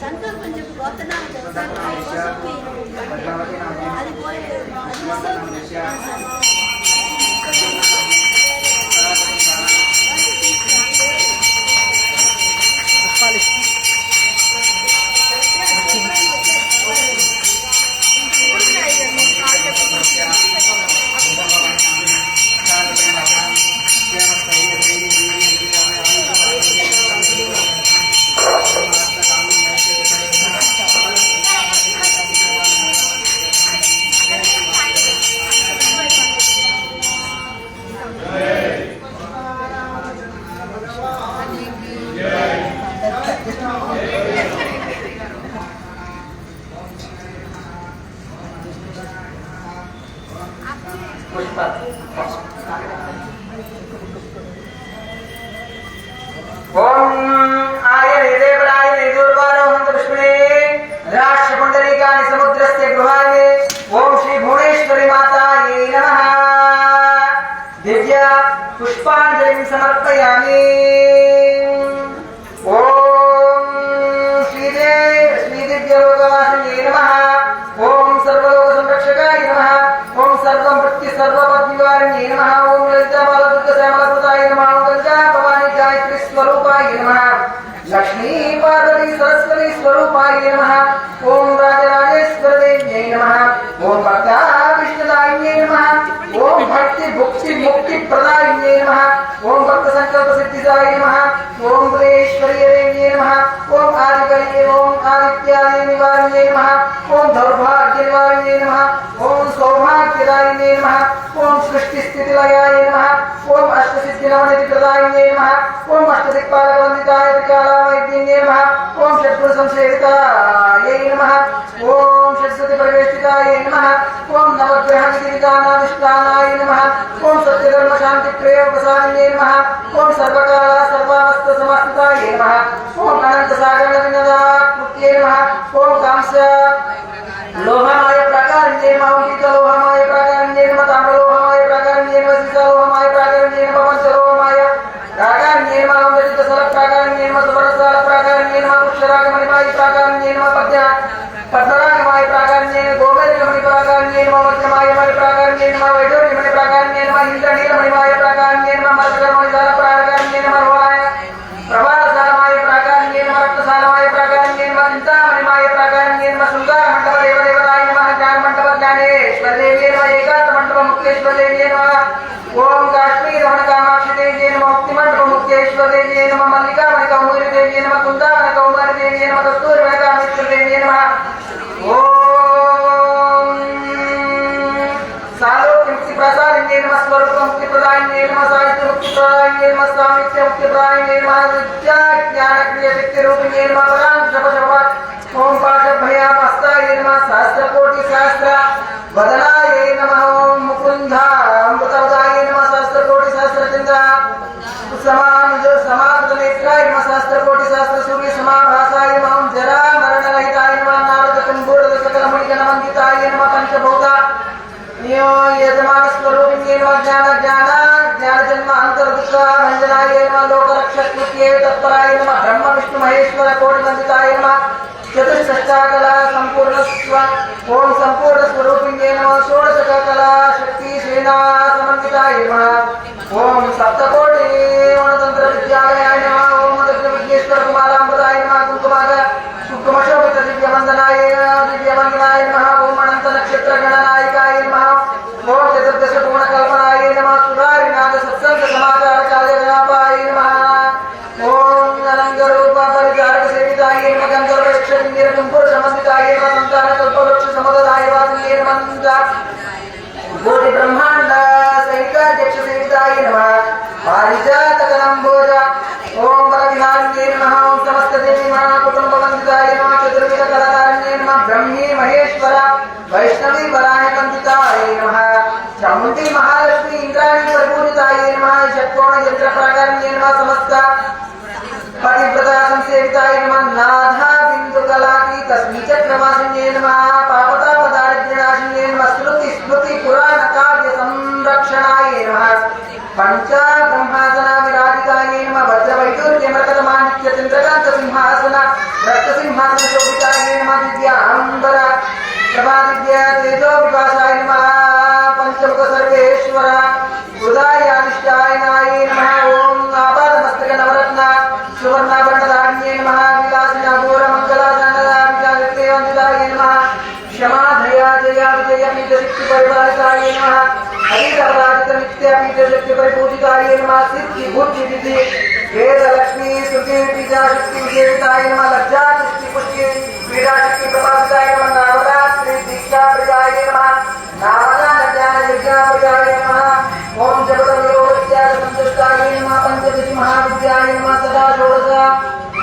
సంకల్పం చెప్పు గోతనాలు చేస్తారు అది పోయే पुष्पांजलि समर्पयामि। ओम श्रीदिव्यलोकवासिने नमः। ओम सर्वलोक संरक्षकाय नमः। ओम सर्वमृत्यु सर्वपद्निवारिणे नमः। ओम ललितामालदुर्गश्यामलप्रदाय नमः। ओम गंगा भवानी गायत्री स्वरूपाय नमः। लक्ष्मी पार्वती सरस्वती स्वरूपाय नमः। ओम राजराजेश्वर देव्यै नमः। ओम भक्ता विष्णुदायिन्यै नमः। ओम भक्ति भुक्ति मुक्ति प्रदायिन्यै नमः। ओम भक्त संकल्प सिद्धिदाय नमः। ओम बुलेश्वर्यै नमः। ओम आदिकल्ये ओम आदित्याय निवारिण्यै नमः। ओम दौर्भाग्य निवारिण्यै नमः। ओम सौभाग्यदायिन्यै नमः। ओम सृष्टि स्थिति लयाय नमः। ओम अष्टसिद्धि नवनिधि प्रदायिन्यै नमः। ओम अष्टदिक्पालक वंदिताय त्रिकालावैद्यिन्यै नमः। ओम षट्गुण संसेवितायै नमः। ओम षट्सति परिवेष्टिताय नमः। ओम नवग्रह विधिविधानाधिष्ठानाय नमः। ओम सत्यधर्म शांति प्रेम प्रसादिन्यै नमः। ओम सर्वकाल सर्वावस्थ समास्थिताय नमः। ओम अनंत सागर विनदाकृत्यै नमः। ओम कांस्य लोहमाय प्राकारिण्यै नमः। ओम शीतलोहमाय प्राकारिण्यै नमः। ताम्रलोहमाय प्राकारिण्यै नमः। सीतालोहमाय प्राकारिण्यै नमः। पंचलोहमाय प्राकारिण्यै नमः। ओम रजतसल प्राकारिण्यै नमः। सुवर्णसाल प्राकारिण्यै नमः। पुष्यरागमणिमाय प्राकारिण्यै नमः। पद्मरागमाय प्राकारिण्यै नमः। गोमेरगमणि प्राकारिण्यै नमः। वज्रमाय प्राकारिण्यै नमः। वैडूर्यमणि प्राकारिण्यै नमः। इंद्रनीलमणिमाय प्राकारिण्यै नमः। मरकरमणिसाल प्राकारिण्यै नमः। प्रभासालमाय प्राकारिण्यै नमः। रत्नसालमाय प्राकारिण्यै नमः। चिन्तामणिमाय प्राकारिण्यै नमः। शृंगारमण्डप देवदेवताय नमः। ज्ञानमण्डप ज्ञानेश्वरदेव्यै नमः। एकान्तमण्डप मुक्तेश्वरदेव्यै नमः। ओम काश्मीर रमण कामाक्षी देव्यै नमः। मुक्तिमण्डप मुक्तेश्वरदेव्यै नमः। मल्लिकामणि कौमुदी देव्यै नमः। कुन्दामणि कौमारी देव्यै नमः। कस्तूरिमणि कामेश्वर देव्यै नमः। ओम सालोक्य मुक्ति प्रसादिन्यै नमः। स्वरूप मुक्ति प्रदायिन्यै नमः। साहित्य मुक्ति प्रदायिन्यै नमः। सामित्य मुक्ति प्रदायिन्यै नमः। विद्या ज्ञान क्रिया शक्ति रूपिण्यै नमः। परां जप जपवत् ओम पाशभयामस्ताय नमः। सहस्रकोटि सहस्र वदनाय नमः। ओम मुकुन्दामृतवदाय नमः। सहस्रकोटि सहस्रचन्द्र समाननेत्राय नमः सहस्रकोटि सहस्रसूर्य समाभासाय नमः जरा मरणरहिताय नमः नारदकुम्भूर्ध सकलमुनिगणवन्दिताय नमः पंचभूता नियो यजमानस्वरूपिण्ये नमः ज्ञानजन्म अन्तर्दुःखभञ्जनाय नमः लोकरक्षकृत्ये तत्पराय नमः ब्रह्म विष्णु महेश्वर कोटिवन्दिताय नमः चतुष्षष्टाकला सम्पूर्णस्व ओम सम्पूर्ण स्वरूपिण्ये नमः षोडशकला शक्ति सेना समन्विताय नमः ओम सप्तकोटि वनतंत्र विद्यालयाय नमः ओम दक्षिण विघ्नेश्वर कुमारामृताय नमः कुंकुमशोभित दिव्यवन्दनाय नमः ओम अनंत नक्षत्र गणनायकाय नमः ओम चतुर्दश गुणकल्पनाय नमः सुधारिनाथ सत्संग समाचार कार्यकलापाय नमः ओम अनंगरूप परिचारक सेविताय नमः गंधर्व यक्षिंद्र कुंपुर समन्विताय नमः संतान कल्पवृक्ष समुदाय वासिने नमः कोटि ब्रह्मांड सहित यक्ष सेविताय नमः पारिजातकलंबोज ओम बलविहारिणे नमः ओम समस्त देवी महाकुटुंब वंदिताय नमः चतुर्विध कलाकारिणे नमः ब्रह्मी महेश्वर वैष्णवी वराह वंदिताय नमः चामुंडी महालक्ष्मी इंद्राणी परिपूजिताय नमः षट्कोण यंत्र प्राकारिणे नमः समस्त पतिव्रता संसेविताय नमः नाधा बिंदु कलाकी तस्मी चक्रवासिने नमः पापता पदारिद्र्यनाशिने नमः श्रुति स्मृति पुराण काव्य संरक्षणाय नमः पंच ब्रह्मासन विराजिताय नमः वज्र वैडूर्य मरकत माणिक्य चंद्रकांत सिंहासन रक्त सिंहासन शोभिताय नमः दिव्यांबर प्रभा दिव्य तेजो विभासाय नमः पंचमुख सर्वेश्वर हृदयाधिष्ठाय नमः ओम आपाद मस्तक नवरत्न सुवर्णाभरणधारिण्ये नमः विलासिना घोर मंगलासानदाय नमः क्षमा दया जया विजय पीठ शक्ति परिपालिताय नमः अधिकपराजित नित्य पीठ शक्ति परिपूजिताय नमः सिद्धि बुद्धि विधि वेद लक्ष्मी श्रुति पीठा शक्ति विजयिताय नमः लज्जा दृष्टि पुष्टि क्रीडा शक्ति प्रभाविताय नमः नवरात्रि दीक्षा प्रजाय नमः नामदान ज्ञान यज्ञ प्रजाय नमः ओम जगदम्बोज्ञा संतुष्टाय नमः पंचदश महाविद्याय नमः सदा षोडशा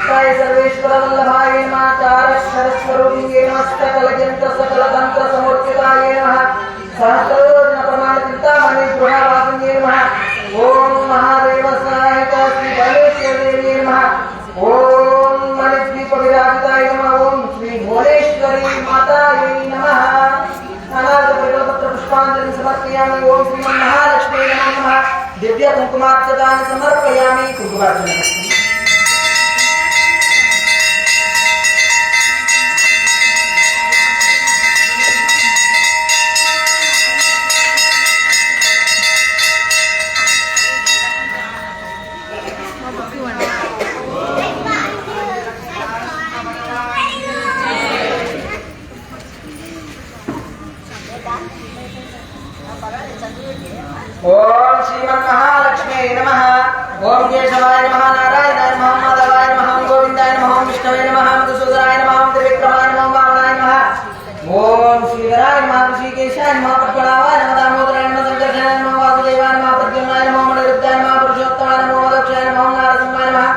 काय सर्वेश्वर वल्लभाय नमः चारक्षर स्वरूपिणे नमः सकल यंत्र सकल तंत्र समूर्तिताय नमः सहस्रोजन प्रमाण चिंतामणि गुहावासिने नमः ओम महादेव सहायक श्री बलेश्वर देवी नमः ओम मणिद्वीप विराजिताय नमः ओम श्री भुवनेश्वरी मातायै नमः अनाथ परिकल्पत्र पुष्पांजलि समर्पयामि ओम श्री महालक्ष्मी नमः दिव्य कुंकुमार्चनानि समर्पयामि कुंकुमार्चना ओम श्रीमन्महालक्ष्मी नमः ओम केशवाय नमः नारायणाय नमः माधवाय नमः गोविंदाय नमः विष्णवे नमः मधुसूदनाय नमः त्रिविक्रमाय नमः वामनाय नमः ओम श्रीधराय नमः ऋषिकेशाय नमः पद्मनाभाय नमः दामोदराय नमः संकर्षणाय नमः वासुदेवाय नमः प्रद्युम्नाय नमः मणिरुद्धाय नमः पुरुषोत्तमाय नमः दक्षाय नमः नारसिंहाय नमः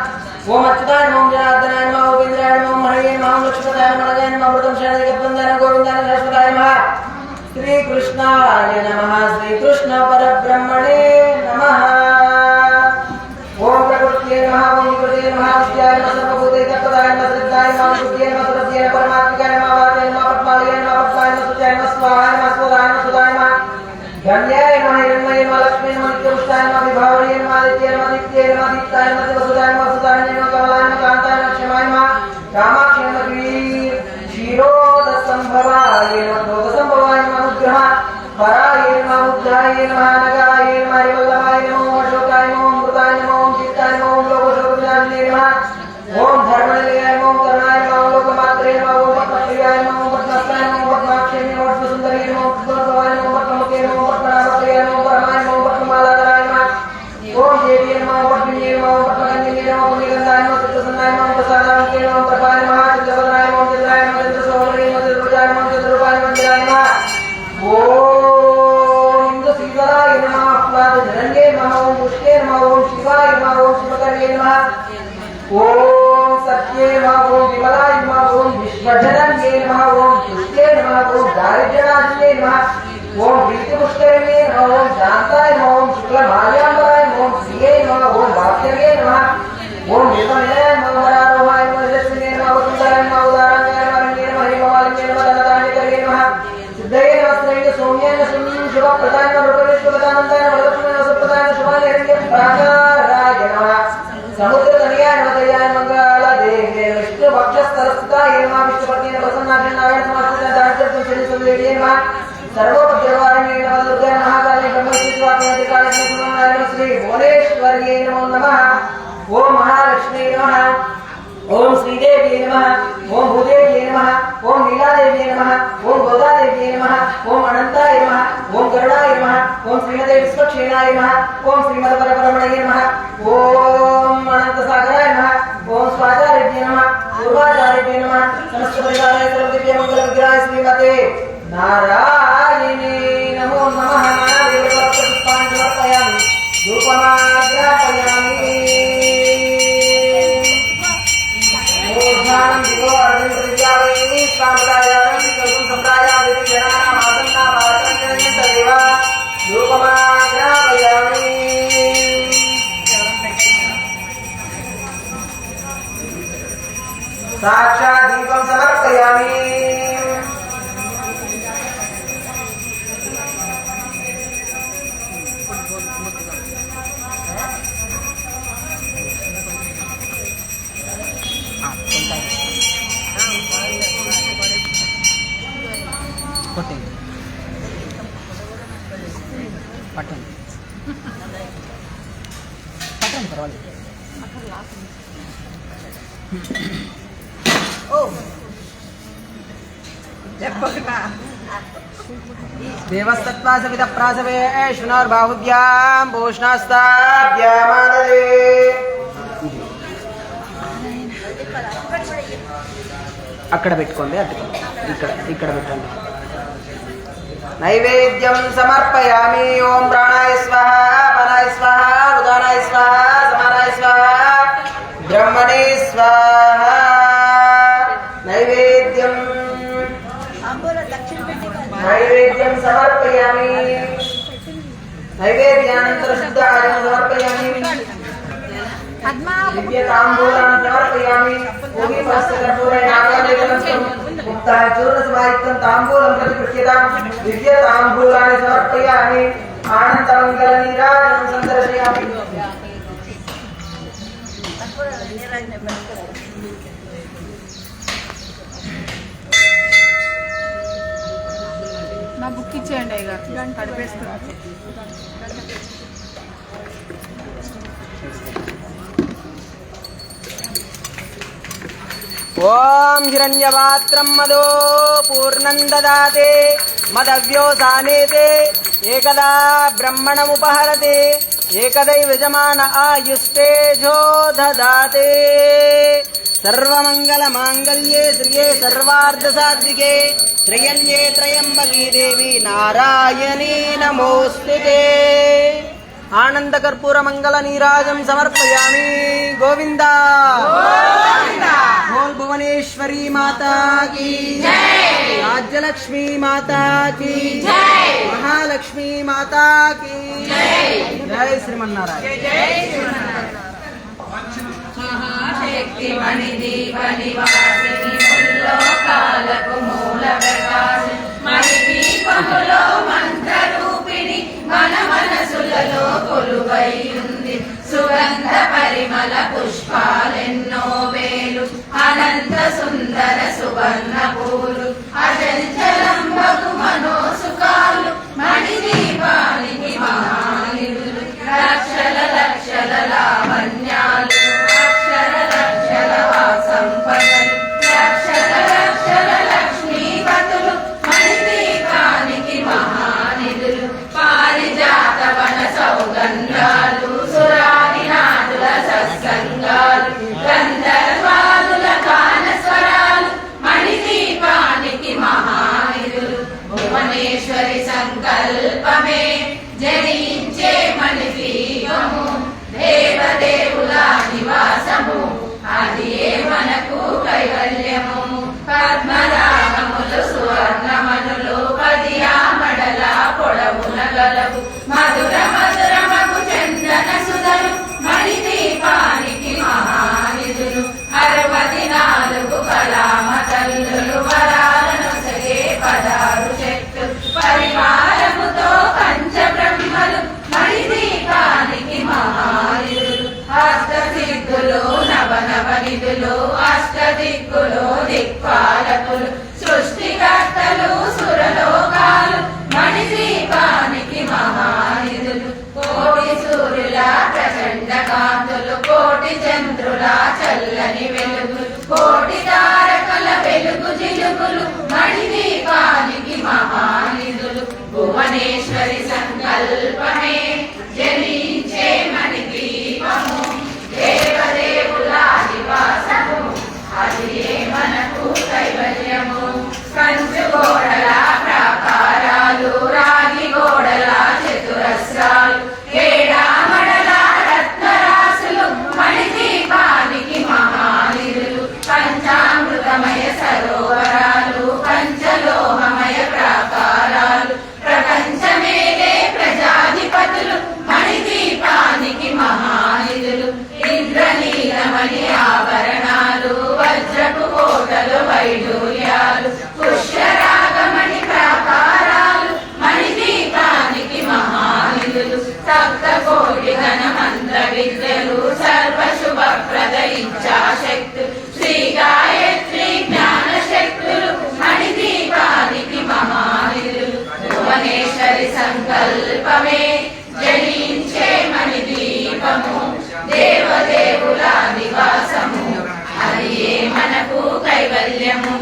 ओम अच्युताय नमः जनार्दनाय नमः गोविंदाय नमः हरये नमः लक्ष्मीपदाय नमः नगाय नमः अमृतं शरणगतवन्दाय नमः गोविंदाय शाश्वताय नमः श्री कृष्णाय नमः श्री कृष्ण परब्रह्मणे नमः ओम प्रकृत्यै नमः ओम विकृते नमः विद्याय नमः सर्वभूते तत्पदाय नमः श्रद्धाय नमः बुद्धिये नमः सरस्वत्यै नमः परमात्मिकाय नमः वाचाय नमः पद्मालये नमः पद्माय नमः सुचाय नमः स्वाहाय नमः स्वदाय नमः सुदाय नमः गण्याय नमः हिरण्मये नमः लक्ष्मी नमः नित्यपुष्टाय नमः विभावर्ये नमः आदित्ये नमः नित्ये नमः दीप्ताय नमः वसुदाय नमः सुदाय नमः कमलाय नमः कान्ताय नमः क्षमाय नमः कामाक्षी नमः क्षीरोदसंभवाय नमः भोगसंभवाय नमः अनुग्रह पराय नमः बुद्धाय नमः नगाय नमः वल्लभाय नमः अशोकाय नमः अमृताय नमः चित्ताय नमः लोकशोकविनाशिने नमः ओम धर्मनिलयाय नमः करुणाय नमः लोकमात्रे नमः ओम पद्मप्रियाय नमः पद्मस्ताय नमः पद्माक्षे नमः पद्मसुन्दरी नमः पद्मभवाय नमः पद्ममुखे नमः पद्मनाभप्रियाय नमः परमाय नमः पद्ममालाधराय नमः ओम देवी नमः पद्मिन्ये नमः पद्मकन्ये नमः पुण्यगन्धाय नमः सत्यसन्नाय नमः प्रसादान्ते नमः प्रभाय नमः चन्द्रवदनाय नमः चन्द्राय नमः चन्द्रसौवर्णे नमः चन्द्रभुजाय नमः चन्द्ररूपाय नमः चन्द्राय नमः ओम इंद्रसीधराय नमः प्लावजनन्ये नमः ओम पुष्टे नमः ओम शिवाय नमः ओम शिवकर्ये नमः ओम सत्ये नमः ओम विमलाय नमः ओम विश्वजनन्ये नमः ओम पुष्टे नमः ओम दारिद्र्यनाशिने नमः ओम प्रीतिपुष्करिणे नमः ओम शान्ताय नमः ओम शुक्लमाल्याम्बराय नमः ओम श्रिये नमः ओम भाग्यवे देवी नमः सर्वोपद्रवारण्ये नमः दुर्गे महाकाली ब्रह्मस्वामी काली नमः श्री भुवनेश्वर्ये नमो नमः ओम महालक्ष्मी नमः ओम श्रीदेवी नमः ओम भूदेवी नमः ओम नीलादेवी नमः ओम गोदादेवी नमः ओम अनंताय नमः ओम गरुडाय नमः ओम श्रीमते विश्वक्षेणाय नमः ओम श्रीमद्परब्रह्मणे नमः ओम अनंत सागराय नमः ओम स्वाचार्य नमः पूर्वाचार्य नमः समस्त परिवाराय सर्वदिव्य मंगल विग्रहाय श्रीमते नारायणी नमो नमः देवपुष्पाणि समर्पयामि धूपमाग्रापयामि ओम दिवो अर्जुन विद्यावैनी सामदायामि करुण संप्रायामि जनानां आसन्ना वाचनजनने तदेवा धूपमाग्रापयामि साक्षात् दीपं समर्पयामि देवस्तत्वा सवित प्रासवे शुनर्बाहुभ्यां भूषणास्ताभ्यामाददे అక్కడ పెట్టుకోండి ఇక్కడ పెట్టండి నైవేద్యం సమర్పయామి ఓం ప్రాణాయ స్వాహ అపానాయ స్వాహ ఉదానాయ స్వాహ సమానాయ స్వాహ బ్రహ్మణే స్వాహ నైవేద్యం సమర్పయామి నైవేద్యానంతరం శుద్ధ ఆచరణ సమర్పయామి दिव्यताम्बूलान् समर्पयामि मुक्ताय चूर्णसमायुक्तं ताम्बूलं प्रतिपृच्छ्यतां दिव्यताम्बूलानि समर्पयामि आनन्दमङ्गलनीराजनं सन्दर्शयामि నా బుక్ ఇచ్చేయండి ఇక కడిపేస్తున్నా ఓం హిరణ్యపాత్రం మదో పూర్ణం దదాతే మదవ్యోసానేతే ఏకదా బ్రహ్మణముపహరతే ఏకదైవ యజమాన ఆయుష్టేజో దదాతే సర్వమంగళమాంగళ్యే శ్రియే సర్వార్థసాధికే త్రయణ్యే త్రయంబకీ దేవి నారాయణీ నమోస్తుతే ఆనందకర్పూర మంగళ నీరాజం సమర్పయామి గోవిందా बोल भुवनेश्वरी माता की जय, राज्यलक्ष्मी माता की जय, महालक्ष्मी माता की जय, जय श्रीमन्नारायण जय श्रीमन्नारायण। महाशक्ति मणिदीप निवासिनी मुल्लोकाలకు మూల ప్రకాశం మణిదీపములో మంత్ర రూపిణి మన మనసులలో కొలువై ఉంది సుగంధ పరిమళ పుష్పాలెన్నో వేలు అనంత సుందర సువర్ణ పూలు అచంచలంబగు మనోసుకాలు మణిదీపానికి మహానిధులు లక్షల లక్షల లావణ్యాలు అక్షర లక్షల సంపదలు లక్షల లక్షల లక్ష్మీపతులు మణిదీపానికి మహానిధులు పారిజాత వన సౌగంధాలు సురాదినాథుల సత్సంగాలు గంధర్వాదుల గాన స్వరాలు మణిదీపానికి చల్లని వెలుగులు కోటి తారకల వెలుగు జిలుగులు మణిదీపానికి మహానిధులు భువనేశ్వరి సంకల్పమే జనించే మణిదీపము దేవదేవుల నివాసము అది మనకు కైవల్యము కంచు గోడల ప్రాకారాలు రాగి గోడల చతురస్రాలు ఏడామడల రత్నరాసులు మణిదీపానికి మహానిధులు పంచామృతమయ సరోవరాలు పంచలోహమయ ప్రాకారాలు ప్రపంచమేలే ప్రజాధిపతులు మణిదీపానికి మహానిధులు ఇంద్రనీలమణి ఆభరణాలు వజ్రపు కోటలు వైడూర్యాలు పుష్యరాగమణి ప్రాకారాలు మణిదీపానికి మహానిధులు సప్త కోటి ఘన మంత్ర విద్యలు సర్వశుభప్రద ఇచ్ఛాశక్తులు శ్రీ గాయత్రి జ్ఞాన శక్తులు మణిదీపానికి మహానిధులు భువనేశ్వరి సంకల్పమే జనించే మణిదీపము దేవదేవుల నివాసము అది మనకు కైవల్యము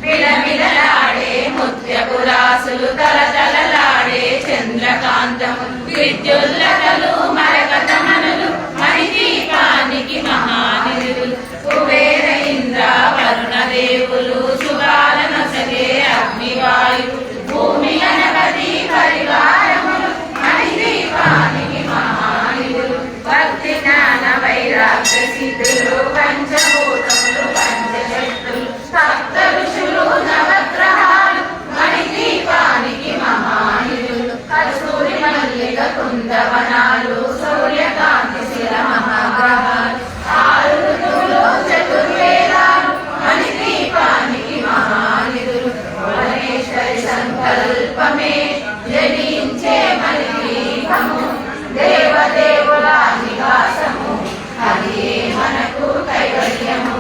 మిలమిలలాడే ముత్యపు రాసులు తలతలలాడే చంద్రకాంతము విద్యుల్లతలు మరకతమనులు మణిదీపానికి మహానిధులు కుబేర ఇంద్ర వరుణ దేవులు శుభాలనొసగే అగ్నివాయు భూమి గణపతి పరివారములు మణిదీపానికి మహానిధులు భక్తి జ్ఞాన వైరాగ్య సిద్ధులు పంచభూతములు పంచశక్తులు సప్త ఋషులు నవగ్రహాలు మణిదీపానికి మహానిధులు కస్తూరి మల్లిక కుందవనాలు సూర్యకాంతి శిల మహాగ్రహాలు ఆరు ఋతువులు చతుర్వేదాలు మణిదీపానికి మహానిధులు భువనేశ్వరి సంకల్పమే జనించే మణిదీపము దేవదేవుల నివాసము అది మనకు కైవల్యము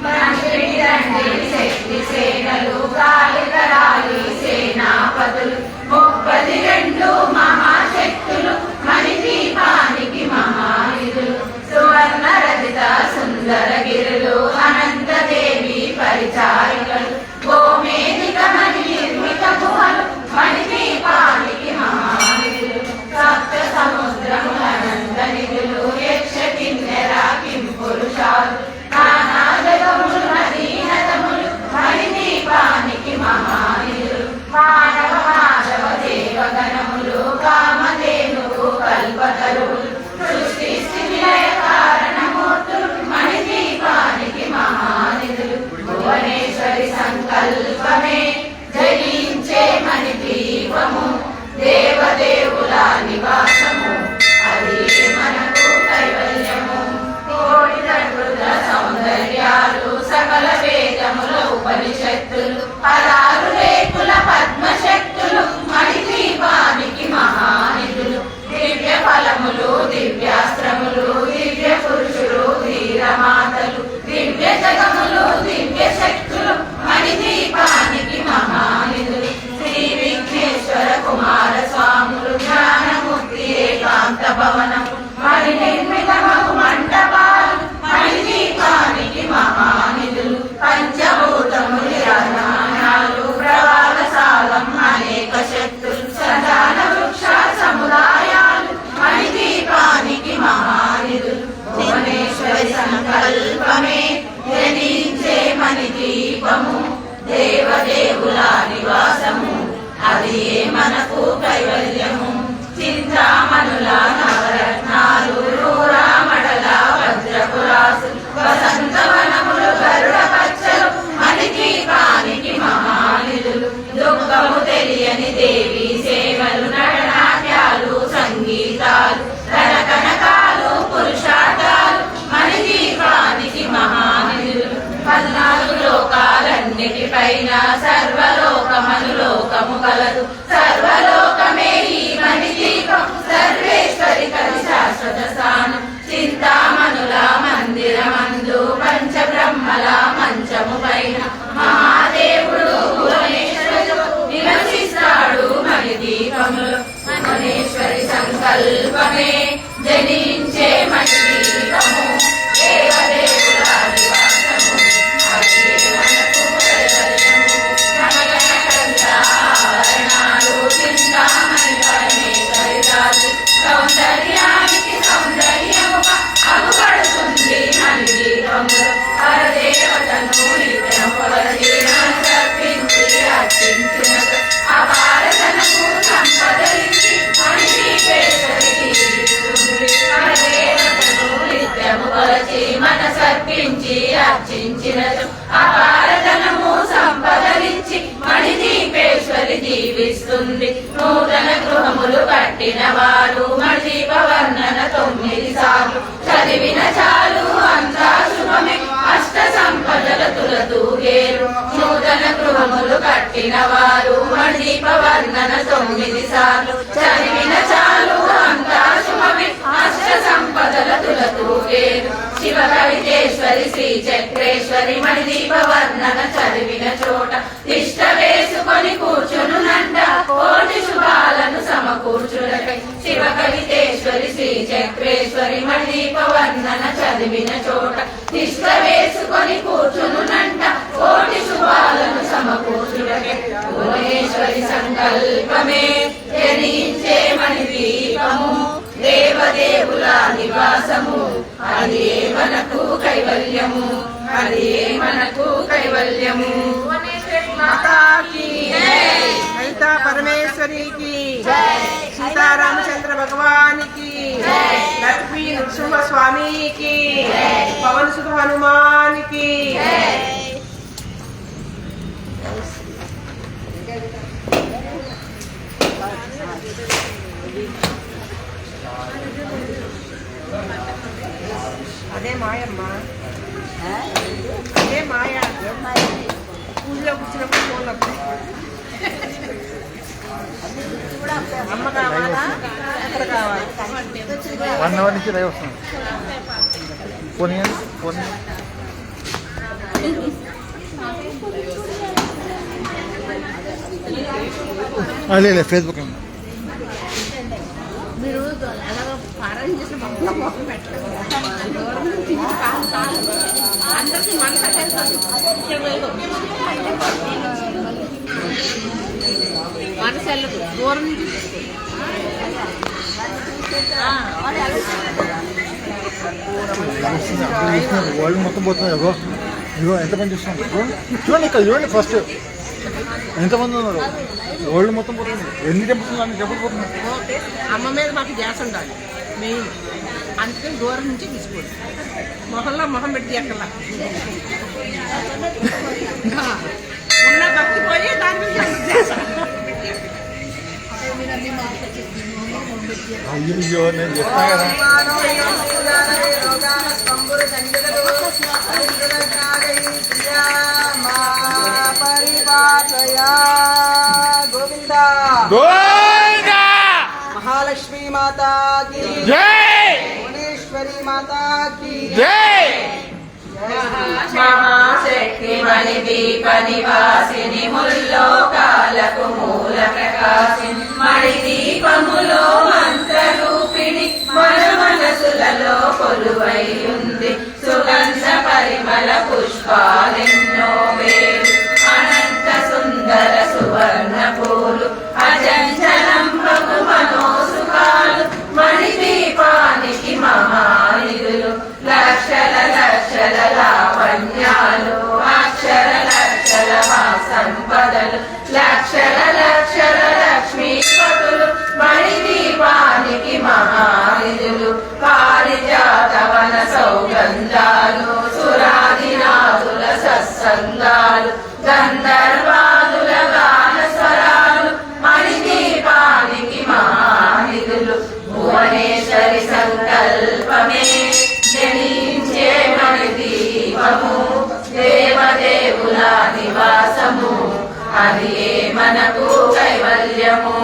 మంత్రి తండ్రి శక్తి సేనలు కాళికరాలి సేనాపతులు 32 మహాశక్తులు మణిదీపానికి మహానిధులు సువర్ణ రజిత సుందర గిరులు అనంతదేవి పరిచారికలు గోమేధిక మణి నిర్మిత గుహలు మణిదీపానికి మహానిధులు సప్త సముద్రముల అనంత నిధులు యక్ష కిన్నెర కింపురుషాలు నానా జగములు నదీనదములు మణిదీపానికి మహానిధులు మానవ మాధవ దేవగణములు కామధేనువు కల్పతరువులు సృష్టి స్థితిలయ కారణమూర్తులు మణిదీపానికి మహానిధులు భువనేశ్వరి సంకల్పమే జనించే మణిదీపము దేవదేవుల నివాసము అది మనకు కైవల్యము కోటి రుద్ర సౌందర్యాలు సకల వేదముల ఉపనిషత్తులు 16 రేకుల పద్మశక్తులు మణిదీపానికి మహానిధులు దివ్య ఫలములు దివ్యాస్త్రములు దివ్య పురుషులు ధీరమాతలు దివ్య జగములు దివ్య శక్తులు మణిదీపానికి మహానిధులు శ్రీ విఘ్నేశ్వర కుమార స్వాములు జ్ఞానమూర్తి ఏకాంత భవనము మణి నిర్మితమగు మంటపాలు మణిదీపానికి మహానిధులు పంచభూతములు రథానాలు ప్రవాహసాలం అనేక శక్తులు సదాన వృక్ష సముదాయాలు మణిదీపానికి మహానిధులు భువనేశ్వరి సంకల్పమే జనించే మణిదీపము దేవదేవుల నివాసము అది మనకు కైవల్యము చింతామణుల నవరత్నాలు రూరామడల వజ్రపురాసు వసంతవనములు గరుడ పచ్చలు మణిదీపానికి మహానిధులు దుఃఖము తెలియని దేవి సేవలు నటనాట్యాలు సంగీతాలు రణకనకాలు పురుషార్థాలు మణిదీపానికి మహానిధులు 14 లోకాలన్నిటిపైన సర్వలోకమను లోకము కలదు సర్వలోకమే ఈ మణిదీపం సర్వేశ్వరి కది శాశ్వత స్థానం చింతామణుల మందిరమందు పంచబ్రహ్మల మంచము పైన మహాదేవుడు భువనేశ్వరుడు నివసిస్తాడు మణిదీపములు భువనేశ్వరి సంకల్పమే జనించే మణిదీపము దేవదేవుల దేవతను నిత్యం కొలచి మనసర్పించి అర్చించిన అపారతనకు సంపదలించి మణిదీపేశ్వరికి దేవతను నిత్యము కొలచి మనసర్పించి అర్చించిన అపారతనము సంపదలించి మణిదీపేశ్వరి జీవిస్తుంది. నూతన గృహములు కట్టిన వారు మణిదీప వర్ణన 9 సార్లు చదివిన చాలు అంతా శుభమే అష్ట సంపదల తులతూగేరు. నూతన గృహములు కట్టిన వారు మణిదీప వర్ణన 9 సార్లు చదివిన చాలు అంతా శుభమే అష్ట సంపదల తులతూగేరు. శివ కవితేశ్వరి శ్రీ చక్రేశ్వరి మణిదీప వర్ణన చదివిన చోట తిష్ట వేసుకొని కూర్చునునంట కోటి శుభాలను సమకూర్చులకై. శివ కవితేశ్వరి శ్రీ చక్రేశ్వరి మణిదీప వర్ణన చదివిన చోట తిష్ట వేసుకొని కూర్చునునంట కోటి శుభాలను సమకూర్చులకై. భువనేశ్వరి సంకల్పమే జనించే మణిదీపము దేవదేవుల నివాసము అది మనకు కైవల్యము అది మనకు కైవల్యము. లలితా పరమేశ్వరి की सीतारामचंद्र भगवान की लक्ष्मी नृसिंह स्वामी की पवन सुत हनुमान की అదే మాయమ్మ అదే మాయ పూజలో కూర్చున్నప్పుడు ఫోన్లప్పుడు అమ్మ కావాలా ఎక్కడ కావాలి 1 అవర్ నుంచి లైవ్ వస్తుంది. ఫోన్ లేదు ఫేస్బుక్ మీరు అలాగ పారాయణ చేసిన మొక్కలో మొక్క పెట్టలేదు అందరికీ మనసెల్లు దూరం నుంచి వరల్డ్ మొత్తం పోతుంది. ఇగో ఎంత పని చేస్తున్నాం చూడండి ఇక్కడ చూడండి ఫస్ట్ ఎంతమంది ఉన్నారు. వరల్డ్ మొత్తం పోతుంది. ఎన్ని టెంపుల్స్ అన్ని టెంపుల్ పోతున్నాయి. అమ్మ మీద మాకు ధ్యాస ఉండాలి మెయిన్. అందుకని దూరం నుంచి తీసుకోండి. మొహంలో మొహం పెట్టి ఎక్కల ఉన్న భక్తి పోయి దాని మీద ధ్యాస. అయ్యో నేను చెప్తాను కదా. గోవిందా महालक्ष्मी माता की जय, भुवनेश्वरी माता की जय. మహాశక్తి మణిదీప నివాసిని ముల్లోకాలకు మూల ప్రకాశిని మణిదీపములో మంత్రరూపిణి మన మనసులలో కొలువై ఉంది. సుగంధ పరిమళ పుష్పాలెన్నో వేలు అనంత సుందర సువర్ణ పూలు అజంజలంబకు మనోసుఖాలు మణిదీపానికి మహానిధులు లక్షల లక్షల లావణ్యాలు అక్షర లక్షల సంపదలు లక్షల లక్షల లక్ష్మీపతులు మణిదీపానికి మహానిధులు పారిజాతవన సౌగంధాలు సురాదినాదుల సత్సంగాలు గంధర్వాదుల గాన స్వరాలు మణిదీపానికి మహానిధులు. భువనేశ్వరి సంకల్పమే జనించే మణిదీపము దేవదేవుల నివాసము అది మనకు కైవల్యము.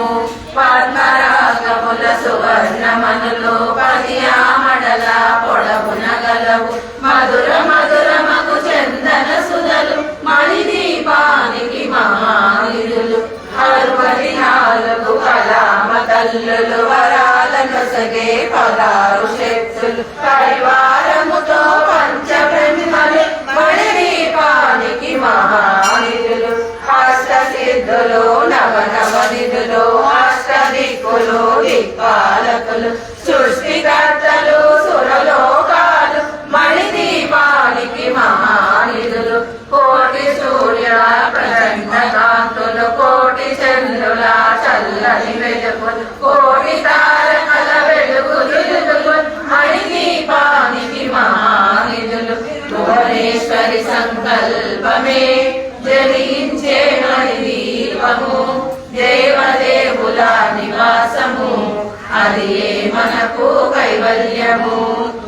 పద్మరాగముల సువర్ణమనులు 10 ఆమడల పొడవున గలవు మధుర మధురమగు చందన సుధలు మణిదీపానికి మహానిధులు. 64 కళామ తల్లులు వరాలను సగే 16 శక్తులు పరివారముతో పంచబ్రహ్మలు మణిదీపానికి మహానిధులు. అష్టసిద్ధులు నవనవనిధులు అష్టదిక్కులు దిక్పాలకులు సృష్టికర్తలు సురలోకాలు మణిదీపానికి మహానిధులు. దేవేశ్వరి సంకల్పమే జలించే మణి దీపము దేవదేవుల నివాసము అది మనకు కైవల్యము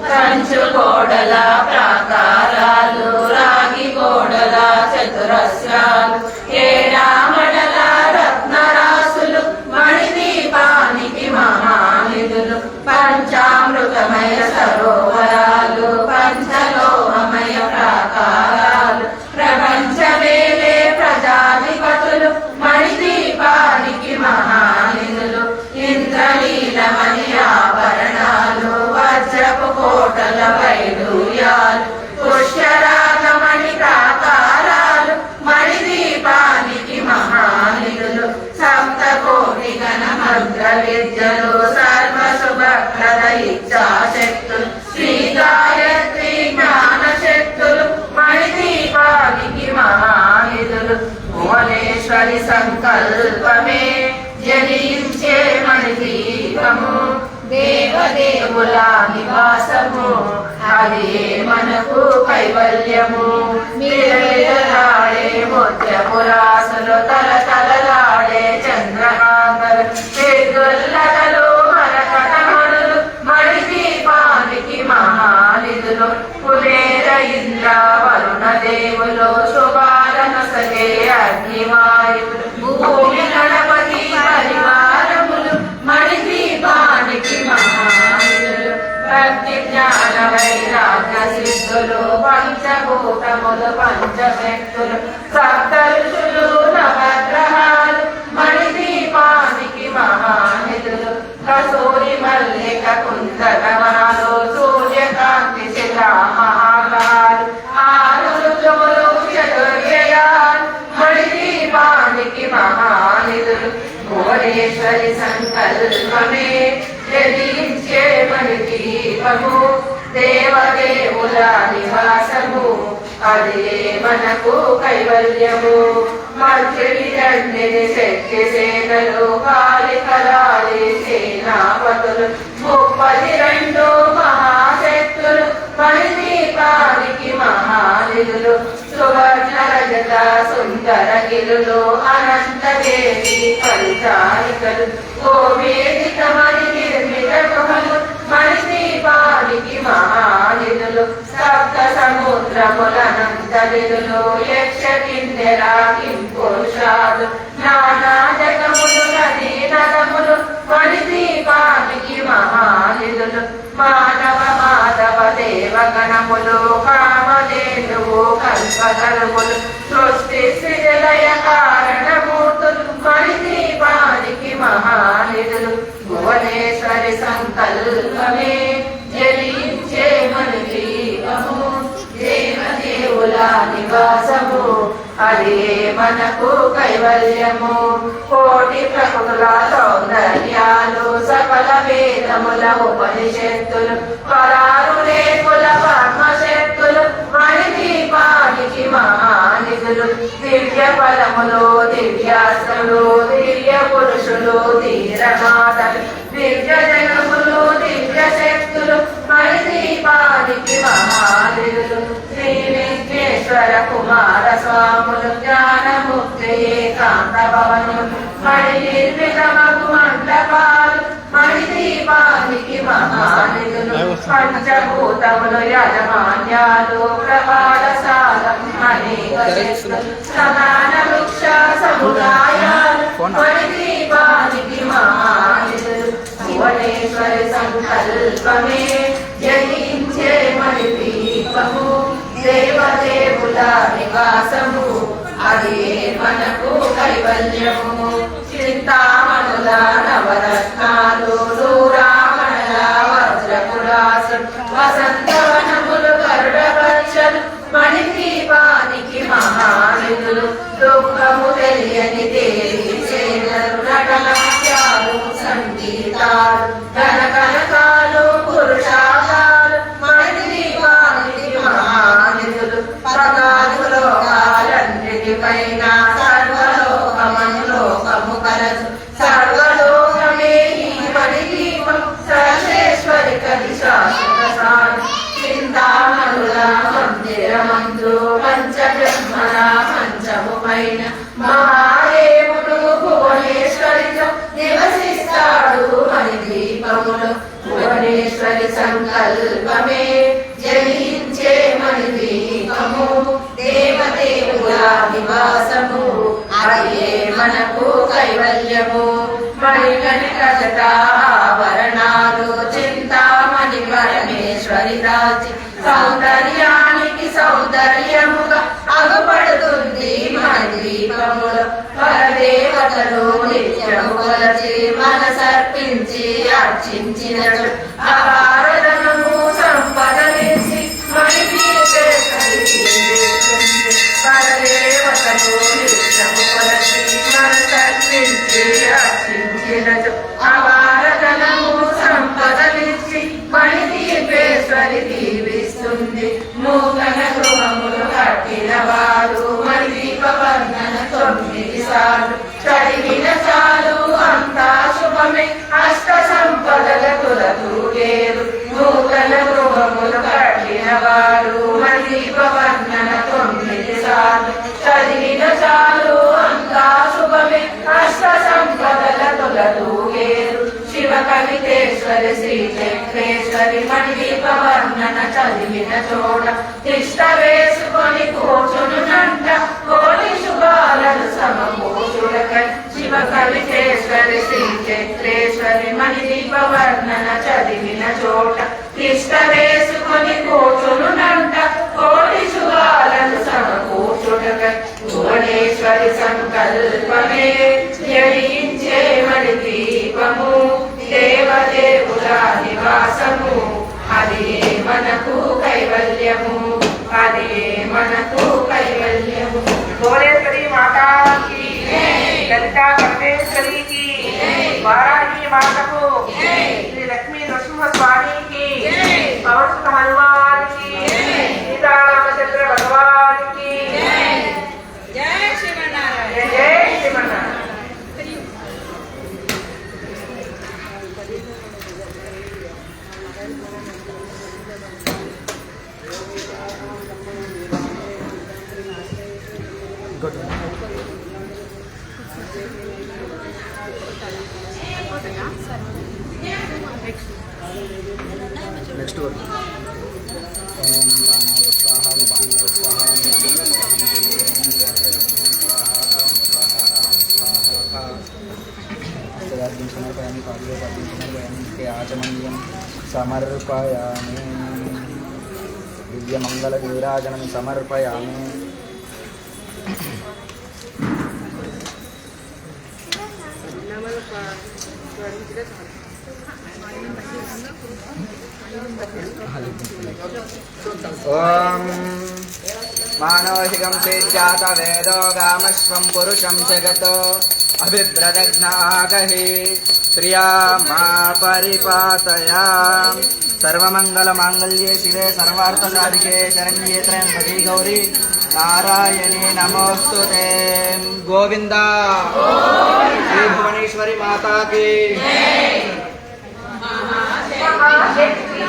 కంచు గోడల ప్రాకారాలు రాగి గోడల చతురస్రాలు ఏడామడల రత్నరాసులు మణిదీపానికి మహానిధులు పంచామృతమయ సరోవరాలు పంచలోహమయ ప్రాకారాలు ప్రపంచమేలే ప్రజాధిపతులు మణిదీపానికి మహానిధులు ఇంద్రలీలమణి ఆభరణాలు వజ్రపు కోటల వైడూర్యాలు పుష్యరాగమణి ప్రాకారాలు మణిదీపానికి మహానిధులు సప్తకోటి గణ మంత్ర విద్యలు సర్వశుభప్రద ఇచ్చాశక్తులు శ్రీ గాయత్రి జ్ఞాన శక్తులు మణిదీపానికి మహానిధులు భువనేశ్వరి సంకల్పమే జలించే మణిదీపము దేవదేవుల నివాసము అదే మనకు కైవల్యము మిలమిలలాడే ముత్యపురాసులు తలతలలాడే చంద్రకాంతలు చిగుల్లగలు మరకటమణులు మణిదీపానికి మహానిధులు కుబేర ఇంద్ర వరుణ దేవులు శుభాలనసగే అగ్నివాయువులు భూమి గణపతి పరివారములు మణిదీపానికి మహానిధులు భక్తి జ్ఞాన వైరాగ్య సిద్ధులు పంచభూతములు పంచశక్తులు సప్త ఋషులు నవగ్రహాలు మణిదీపానికి మహానిధులు కసూరి మల్లిక కుందగమాలు సూర్యకాంతి శిలా మహాకాలు ఆరు ఋతువులు చతుర్వ్యయాలు మణిదీపానికి మహానిధులు భువనేశ్వరి సంకల్పమే జలించే మణిదీపము దేవదేవుల నివాసము అదే మనకు కైవల్యము మధ్యని దండిని శక్తి సేనలు కాళికలాలి సేనాపతులు 32 మహాశక్తులు మణిదీపానికి మహానిధులు సువర్ణ రజత సుందర గిరులు అనంత దేవి పరిచారికలు గోవేదిక మణి నిర్మిత గృహలు మణిదీపానికి మహానిధులు సప్త సముద్రములనంత నిధులు యక్ష కిన్నెర కింపురుషాలు నానా జగములు నదీ నదములు మణిదీపానికి మహానిధులు మానవ మాధవ దేవగణములు కామధేనువు కల్పతరువులు సృష్టి సృజలయ కారణమూర్తులు మణిదీపానికి మహానిధులు భువనేశ్వరి సంకల్పమే జలించే మణిదీపము దేవదేవుల నివాసము అదే మనకు కైవల్యము కోటి ప్రకృతుల సౌందర్యాలు సకల వేదముల ఉపనిషత్తులు పరారు రేకుల పద్మశక్తులు మణిదీపానికి మహానిధులు దివ్య ఫలములు దివ్యాస్త్రులు దివ్య పురుషులు ధీరమాతలు దివ్య జగములు దివ్య శక్తులు మణిదీపానికి మహానిధులు శ్రీ విఘ్నేశ్వర కుమార స్వాములు జ్ఞానముక్తి ఏకాంత భవనులు మణి నిర్మితమగు మండపాలు మణిదీపానికి మహానిధులు పంచభూతములు యజమాన్యాలు ప్రపాఠశాల అనేక శక్తులు సమాన వృక్ష సముదాయాలు మణిదీపానికి మహానిధులు భువనేశ్వరి సంకల్పమే జయించే మణిదీపము దేవదేవుల నివాసము అదే మనకు కైవల్యము చింతామణుల నవరత్నాలు దూరామణుల వజ్రపురాసు వసంతవనములు గరుడపచ్చలు మణిదీపానికి మహానిధులు దుఃఖము తెలియని దేవి సేనలు నటనాట్యాలు సంగీతాలు ఘనకనకాలు పురుషాకాలు మణిదీపానికి మహానిధులు పగాదులోకాలన్నిటిపైన సర్వలోకమను లోకము కలసు సర్వలోకమే ఈ మణి ఆభరణాలు చింతామణి పరమేశ్వరి దాచి సౌందర్యానికి సౌందర్యముగా అగుపడుతుంది మన దీపములు పరదేవతలు నిత్యము కొలచి మనసర్పించి అర్చించిన అపారధనము సంపదలించి పరదేవతలు నిత్యము కొలచి మనసర్పించి అర్చించిన అపారధనము సంపదలించి మణిదీపేశ్వరి దీవిస్తుంది నూతన గృహములు కట్టిన వారు మణిదీపవర్ణన 9 సార్లు చదివిన చాలు అంతా శుభమే అష్ట సంపదల తులతూగేరు నూతన గృహములు కట్టిన వారు మణిదీపవర్ణన 9 సార్లు చదివిన చాలు అంతా శుభమే అష్ట సంపదల తులతూగేరు శివ కవితేశ్వరి శ్రీ చక్రేశ్వరి మణిదీపవర్ణన చదివిన చోట తిష్ట వేసుకొని కూర్చునునంట కోటి శుభాలను సమకూర్చుడకై శివ కవితేశ్వరి శ్రీ చక్రేశ్వరి మణిదీపవర్ణన చదివిన చోట తిష్ట వేసుకొని కూర్చునునంట కోటి శుభాలను సమకూర్చుడకై భువనేశ్వరి సంకల్పమే జయించే మణిదీపము దేవదేవుల నివాసము అది మనకు కైవల్యము అది మనకు కైవల్యము భువనేశ్వరి మాతా की ललिता परमेश्वरी की वाराही मातకు श्री लक्ष्मी नरसिंह स्वामी की पवन सुत हनुमान की सीतारामचंद्र भगवान की జై శ్రీమన్నారాయణ. जय श्रीमन्नारायण. నెక్స్ట్ వర్క్ సమర్పయామి పాదయోపాద్యం సమర్పయామి ఆచమనీయం సమర్పయామి దివ్యమంగళ నీరాజనం సమర్పయామి ఓం మానవహికం సేజ్జాత వేదో గామశ్వం పురుషం జగతో అభిభ్రదగ్నాగహి ప్రియా మా పరిపాతయా సర్వమంగళమాంగళ్యే శివే సర్వార్థసాధికే శరణ్యే త్రయంబకే గౌరీ నారాయణీ నమోస్తుతే గోవిందా శ్రీ భువనేశ్వరి మాతాకి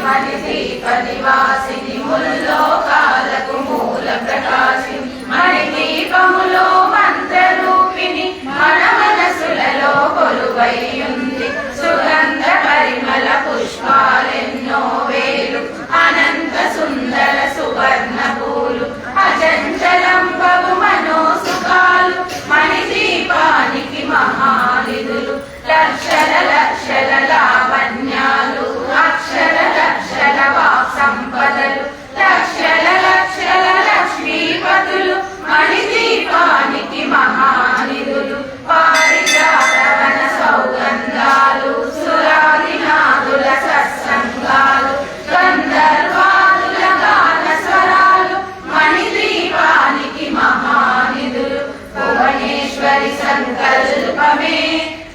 మణిదీపనివాసిని ముల్లోకాలకు మూల ప్రకాశిని మణిదీపములో మంత్రరూపిణి మన మనసులలో కొలువైయుంది సుగంధ పరిమళ పుష్పాలెన్నో వేలు అనంత సుందర సువర్ణ పూలు అచంచలంబగు మనోసుఖాలు మణిదీపానికి మహానిధులు లక్షల లక్షల లావణ్యాలు అక్షర లక్షల వాక్ సంపదలు లక్షల లక్షల లక్ష్మీపతులు మణిదీపానికి మహానిధులు పారిజాతవన సౌగంధాలు సురాదినాదుల సత్సంగాలు గంధర్వాదుల గాన స్వరాలు మణిదీపానికి మహానిధులు భువనేశ్వరి సంకల్పమే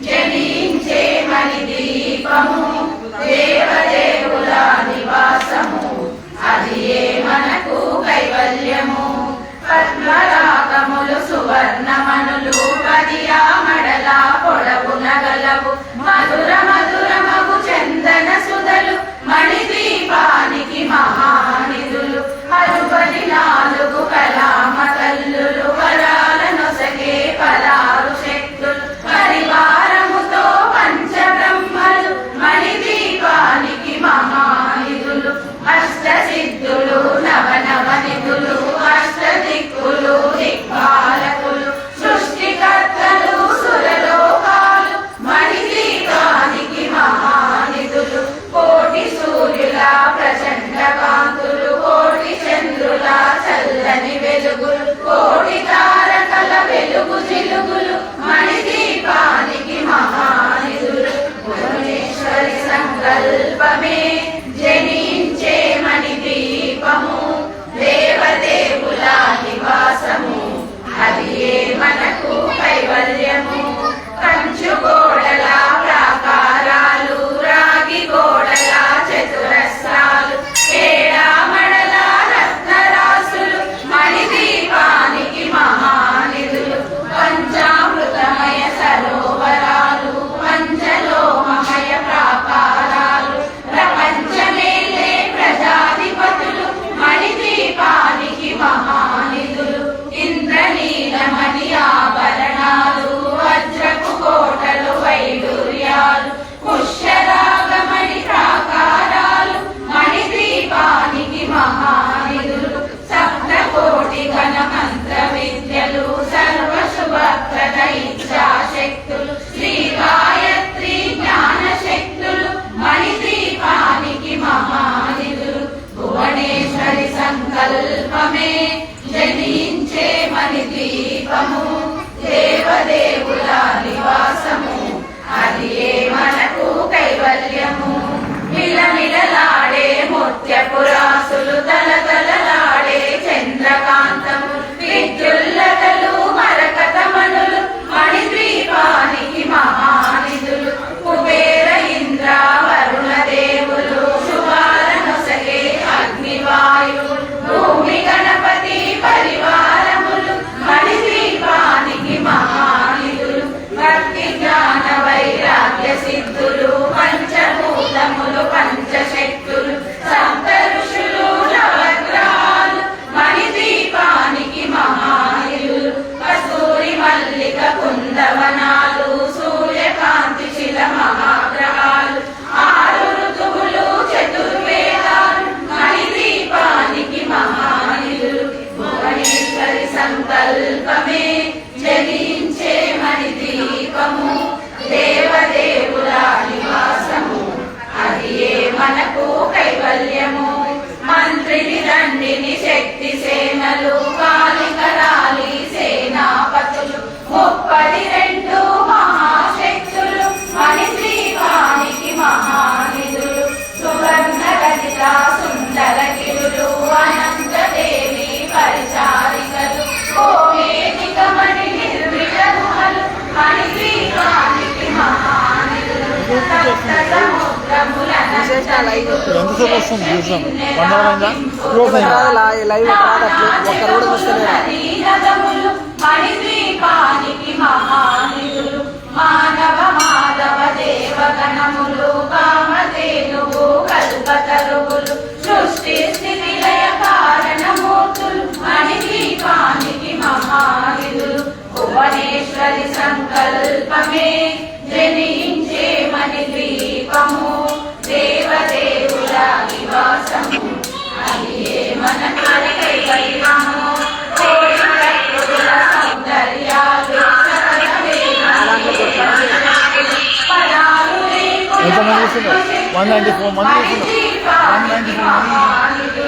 జనించే మణిదీపము దేవదేవుల నివాసము అది మనకు కైవల్యము పద్మరాగములు సువర్ణమణులు 10 ఆమడల పొడవున గలవు మధుర మధురమగు చందన సుధలు మణిదీపానికి మహానిధులు అరుపది 4 కలామ తల్లులు వరాల నొసగే పరారు శక్తులు పరివారముతో పంచబ్రహ్మలు మణిదీపానికి మహానిధులు అష్టసిద్ధులు నవనవనిధులు అష్టదిక్కులు దీపము దేవదేవుల నివాసము అది ఏ మనకు కైవల్యము మిలమిలలాడే ముత్యపురాసులు తలతలలాడే చంద్రకాంతము విద్యుల్లతలు మరకతమణులు మణిద్వీపానికి మహానిధులు కుబేర ఇంద్ర వరుణ దేవులు శుభాలనొసగే అగ్నివాయువులు భూమి గణపతి పరివారములు మణిద్వీపానికి మహానిధులు భక్తి జ్ఞాన వైరాగ్య సిద్ధులు పంచభూతములు పంచశక్తులు సప్త ఋషులు నవగ్రహాలు మణిద్వీపానికి మహానిధులు కస్తూరి మల్లిక కుందవనాలు సూర్యకాంతి శిల మహాగ్రహాలు ఆరు ఋతువులు చతుర్వేదాలు మణిద్వీపానికి మహానిధులు భువనేశ్వరి సంకల్పమే జనించే మణిద్వీపము దేవదేవుల నివాసము అది ఏ మనకు కైవల్యము మంత్రిని దండిని శక్తి సేనలు కాలికరాలి సేనాపతులు 32 మహాశక్తులు మణిద్వీపానికి మహానిధులు సువర్ణ రజిత సుందర గిరులు అనంత దేవి పరిచారికలు కోవేదిక మణి నిర్మిత గుహలు మణిద్వీపానికి మహానిధులు సప్త సముద్రముల ఎంతసేపు వస్తుంది చూసాం 100 లైవ్ ఒక్కరు కూడా చూస్తలేరు. మణిద్వీపానికి మహానిధులు మానవ మాధవ దేవగణములు కామధేనువు కల్పతరువులు సృష్టి స్థితి లయ కారణమూర్తులు మణిద్వీపానికి మహానిధులు భువనేశ్వరి సంకల్పమే జనించే మణిద్వీపము దేవదేవుల నివాసము అది ఏ మనకు కైవల్యము కోటి ప్రకృతుల సౌందర్యాలు సకల వేదాలు పదాలు ఎంతమంది చూస్తున్నారు? 194 మంది చూస్తున్నారు. 194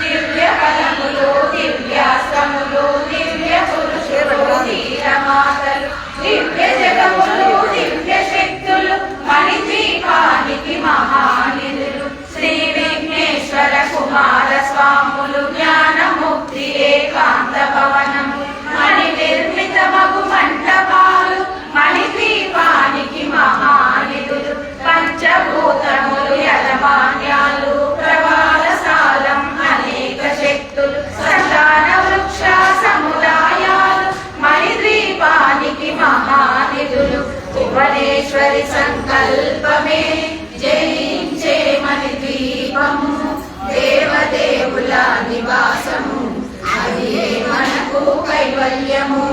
దివ్య కలములు దివ్యాస్త్రములు దివ్య పురుషులు వీరమాతలు దివ్య జగములు దివ్య శక్తులు మణిద్వీపానికి మహానిధులు శ్రీ విఘ్నేశ్వర కుమార స్వాములు జ్ఞానముక్తి ఏకాంత భవనము మణి నిర్మిత మగు మంటపాలు మణిద్వీపానికి మహానిధులు పంచభూతములు యజమాన్యాలు ప్రవాలసాలం అనేక శక్తులు సంతాన వృక్ష సముదాయాలు మణిద్వీపానికి మహానిధులు భువనేశ్వరి సంకల్పమే జయించే మణిద్వీపము దేవదేవుల నివాసము అది ఏ మనకు కైవల్యము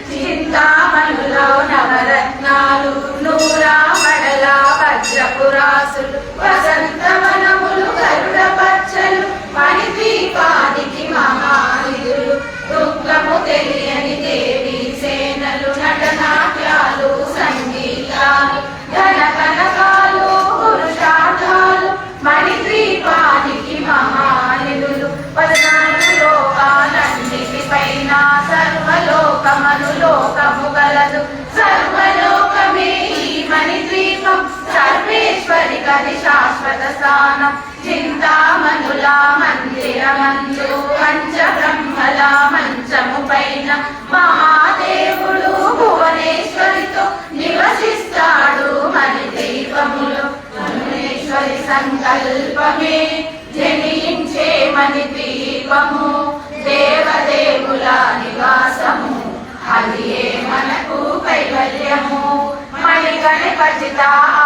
చింతామణులో నవరత్నాలు నూరామడల వజ్రపురాసులు వసంతవనములు గరుడ పచ్చలు మణిద్వీపానికి మహానిధులు దుఃఖము తెలియని దేవి సేనలు నటనాట్యాలు సంగీతాలు ధన కనకాలు పురుషార్థాలు మణిద్వీపానికి మహానిధులు 14 లోకాలన్నిటిపైన సర్వలోకమను లోకము గలదు సర్వలోకమే ఈ మణిద్వీపం సర్వేశ్వరి కది శాశ్వత స్థానం చింతామణుల మందిరమందు పంచబ్రహ్మల మంచము పైన మహాదేవుడు భువనేశ్వరితో నివసిస్తాడు మణిద్వీపములో భువనేశ్వరి సంకల్పమే జనించే మణిద్వీపము దేవదేవుల నివాసము అది ఏ మనకు కైవల్యము మణిగణపతిత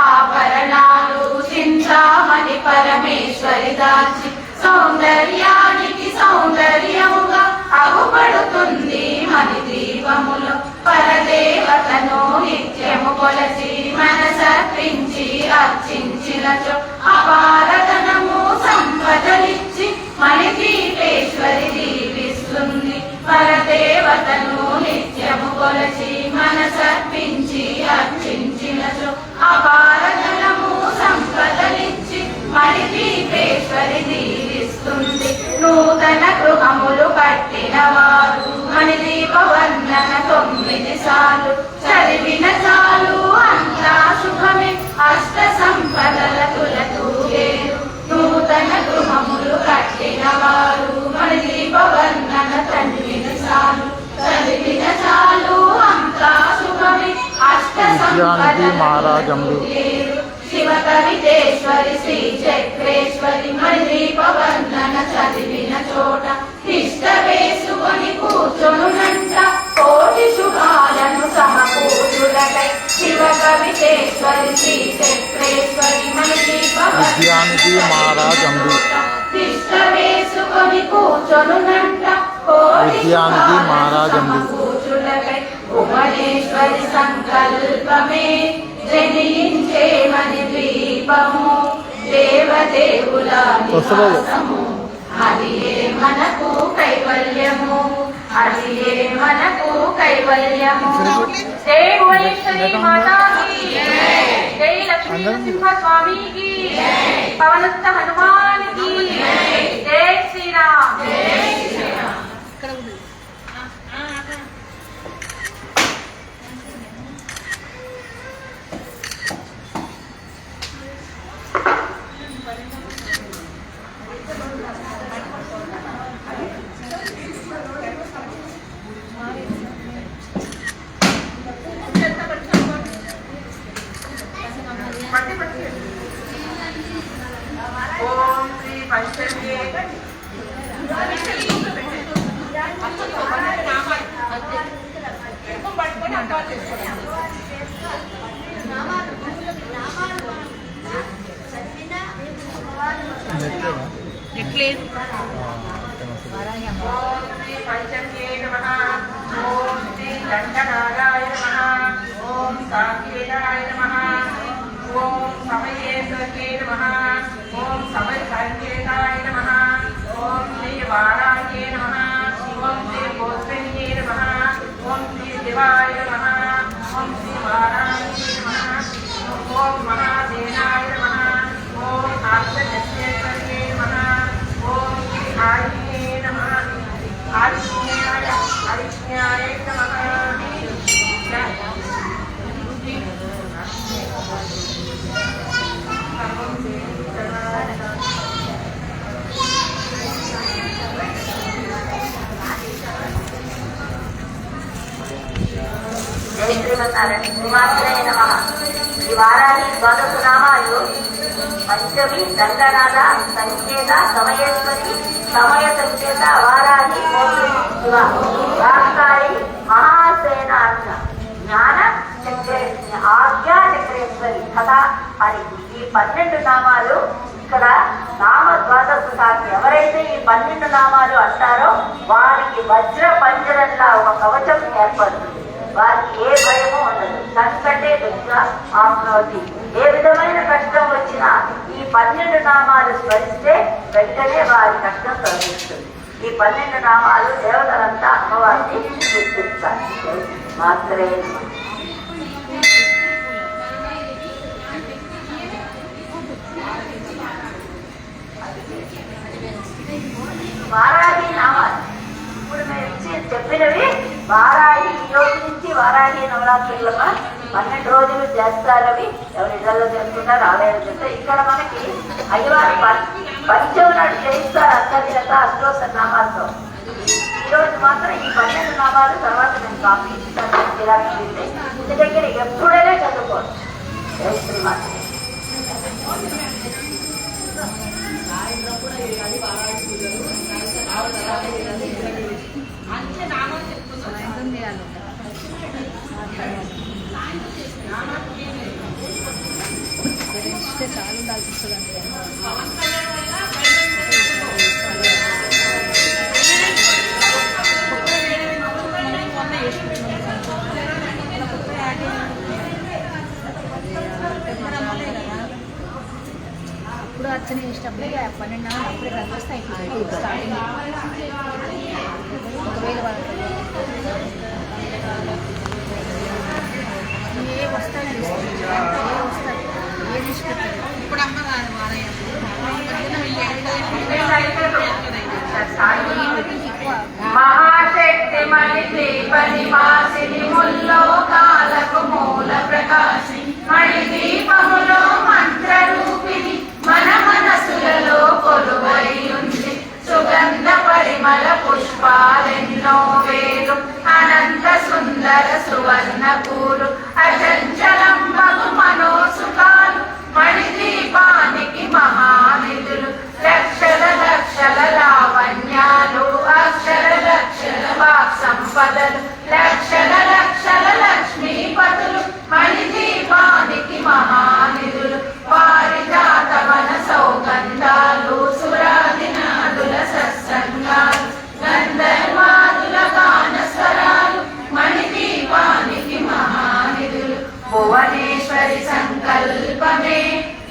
ఆభరణాలు చింతామణి పరమేశ్వరి దాచి సౌందర్యానికి సౌందర్యముగా అగుపడుతుంది మణిద్వీపములో పరదేవతను నిత్యము కొలచి మనసర్పించి అర్చించినచో అపారధనము సంపదలిచ్చి మణిద్వీపేశ్వరి దీవిస్తుంది పరదేవతను నిత్యము కొలచి మనసర్పించి అర్చించినచో అపారధనము సంపదలిచ్చి మణిద్వీపేశ్వరి దీవిస్తుంది నూతన గృహములు కట్టిన వారు మణిద్వీపవర్ణ వర్ణన 9 సార్లు చదివిన చాలు అంతా శుభమే అష్ట సంపదల తులతూగేరు నూతన గృహములు కట్టిన వారు మణిదీప వర్ణన చదివిన చాలు అంతా శుభమే అష్ట సంపదల శివ కవితేశ్వరి శ్రీ చక్రేశ్వరి మణిదీప వర్ణన చదివిన చోట తిష్ట వేసుకొని కూర్చొనునంట కోటి శుభాలను సమకూర్చులకై శివ కవితేశ్వరి శ్రీ చక్రేశ్వరి మణిదీప తిష్ట వేసుకొని కూర్చొనునంట కోటి శుభాలను సమకూర్చులకై ఉమనేశ్వరి సంకల్పమే జనించే మణి ద్వీపము దేవదేవుల నివాసము అది ఏ మనకు కైవల్యము జై వైష్ణవి మాతాకి జై లక్ష్మీ నరసింహ స్వామికి పవనస్థ హనుమానికి జై శ్రీరామ్ ఓం శ్రీ పంచమే ఎట్లేదు ఓం శ్రీ పంచమే నమః ఓం శ్రీ దండనారాయ నమః ఓం సాంకేతాయ నమః ఓం సమయేశ్వర్యే నమః ఓం సమయసంకేతాయ నమః ఓం శ్రీ వారాహ్యే నమః ఓం శ్రీ గోత్రిణ్యే నమః ఓం శ్రీ శివాయ నమః ఓం శ్రీ వారాహ్యే నమః ఓం మహాసేనాయ నమః ఓం ఆర్ధశక్తేశ్వర్యే నమః ఓం శ్రీ ఆయుష్యే నమః ఆయుష్యాయ నమః జై శ్రీమన్నారాయణ శ్రీమాత్రేయ నమః. ఈ వారాహి ద్వాదశ నామాలు పంచమి దండనాథ సంకేత సమయేశ్వరి సమయ సంకేత వారాహి శివ వాక్కారి మహాసేనార్థ జ్ఞాన ఆజ్ఞా చక్రేశ్వరి కదా అని ఈ 12 నామాలు ఇక్కడ నామ ద్వాదశ సాక్షి ఎవరైతే ఈ 12 నామాలు అంటారో వారికి వజ్ర పంజరంలా ఒక కవచం ఏర్పడుతుంది. వారికి ఏ భయము ఉండదు. సంకటే దుఃఖ ఆప్నోతి. ఏ విధమైన కష్టం వచ్చినా ఈ 12 నామాలు స్మరిస్తే వెంటనే వారి కష్టం తొలగిస్తుంది. ఈ 12 నామాలు దేవతలంతా అమ్మవారిని గుర్తిస్తారు. మాత్రమే వారాహి నామాలు ఇప్పుడు మేము చెప్పినవి వారాహి. ఈ రోజు నుంచి వారాహి నవరాత్రులమ్మ 12 రోజులు చేస్తారవి. ఎవరి ఇళ్లలో చేస్తున్నారు ఆలయాలు చేస్తారు. ఇక్కడ మనకి అయ్యవారి పంచం నాడు చేయిస్తారు అంతర్గత అష్టోత్తర నామాలతో. ఈ రోజు మాత్రం ఈ 12 నామాలు తర్వాత నేను కాపీ ఇస్తాను. ఇంటి దగ్గర ఎప్పుడైనా చదువుకోండి. జై శ్రీమాత. చాలా దాల్పిస్తుందండి. ఇప్పుడు అర్చన చేసినప్పుడే 12 అప్పుడే కనిపిస్తాయి. స్టార్టింగ్ 1000 ఏ వస్తాయి ఏ తీసుకుంటారు. ఇప్పుడు అమ్మగారు మహాశక్తి మణిద్వీపనివాసిని ముల్లోకాలకు మూల ప్రకాశి మణిద్వీపములో మంత్రరూపిణి మన మనసులలో కొలువై ఉంది. సుగంధ పరిమళ పుష్పాలెన్నో వేలు అనంత సుందర సువర్ణ పూలు అచంచలంబగు మనోసుకాలు మణిద్వీపానికి మహానిధులు. లక్షల లక్షల లావణ్యాలు అక్షర లక్షల వాక్ సంపదలు లక్షల లక్షల లక్ష్మీపతులు మణిద్వీపానికి మహానిధులు. పారిజాత వన సౌగంధాలు సురాదినాదుల సత్సంగాలు గంధర్వాదుల గానస్వరాలు మణిద్వీపానికి మహానిధులు. భువనేశ్వరి సంకల్పమే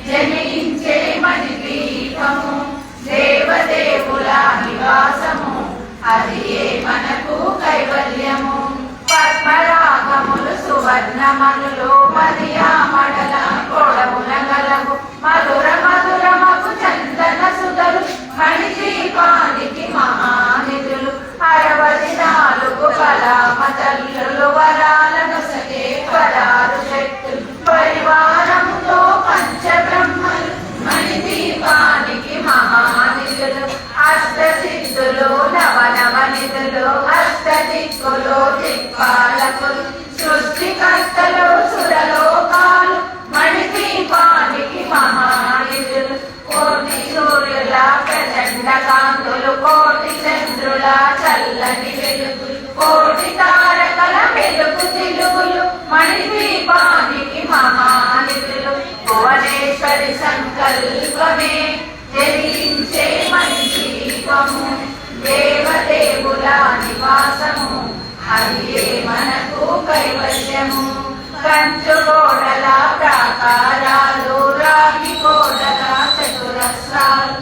జనించే మణిద్వీపము దేవదేవుల నివాసము అది మనకు కైవల్యము. పద్మరాగములు సువర్ణమనులు మదియామడల కొడముల గలవు మధుర మధురమకు చందన సుధలు మణిద్వీపానికి మహానిధులు. 64 కళామ తల్లులు వరాలను సగే పరారు శక్తులు పరివారముతో పంచబ్రహ్మలు మణిద్వీపానికి మహానిధులు. అష్టసిద్ధులు నవనవనిధులు అష్టదిక్కులు దిక్పాలకులు సృష్టికర్తలు సురలోకాలు మణిద్వీపానికి మహానిధులు. కోటి సూర్యుల ప్రచండ కాంతులు కోటి చంద్రుల చల్లని వెలుగులు కోటి తారకల వెలుగు తెలుగులు మణిద్వీపానికి మహానిధులు. భువనేశ్వరి సంకల్పమే జరించే మణిద్వీపము దేవదేవుల నివాసము అది మనకు కైవల్యము. కంచు గోడల ప్రాకారాలు రాగి గోడల చతురస్రాలు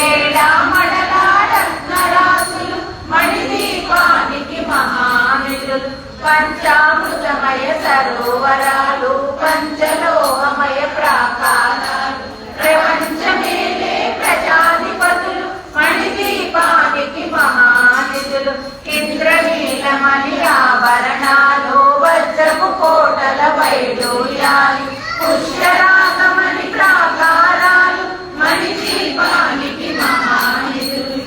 ఏడా మడల రత్నరాసులు మణిద్వీపానికి మహానిధులు. పంచామృతమయ సరోవరాలు పంచలోహమయ ప్రాకారాలు ప్రపంచమేలే ప్రజాధిపతులు మణిద్వీపానికి మహానిధులు. ఇంద్రనీలమణి ఆభరణాలు వజ్రపు కోటల వైడూర్యాలు పుష్యరాగమణి ప్రాకారాలు మణిద్వీపానికి మహానిధులు.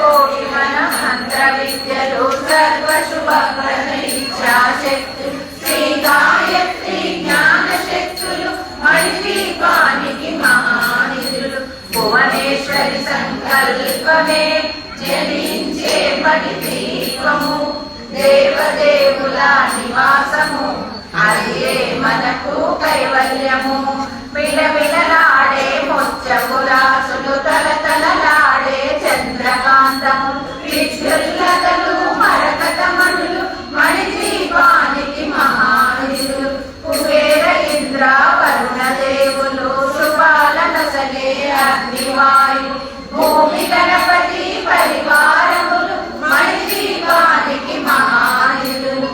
కోటి మన మంత్ర విద్యలు సర్వశుభప్రద ఇచ్ఛాశక్తులు శ్రీ గాయత్రి జ్ఞాన శక్తులు మణిద్వీపానికి మహానిధులు. భువనేశ్వరి సంకల్పమే జనించే మణిద్వీపము దేవదేవుల నివాసము అది మనకు కైవల్యము. మిలమిలలాడే ముత్యపురాసులు తలతలలాడే చంద్రకాంతము విద్యుల్లతలు మరకతమణులు మణిద్వీపానికి మహానిధులు. కుబేర ఇంద్ర వరుణ దేవులు శుభాలన సగే అగ్నివాయు భూమి గణపతి పరివారములు మణిద్వీపానికి మహానిధులు.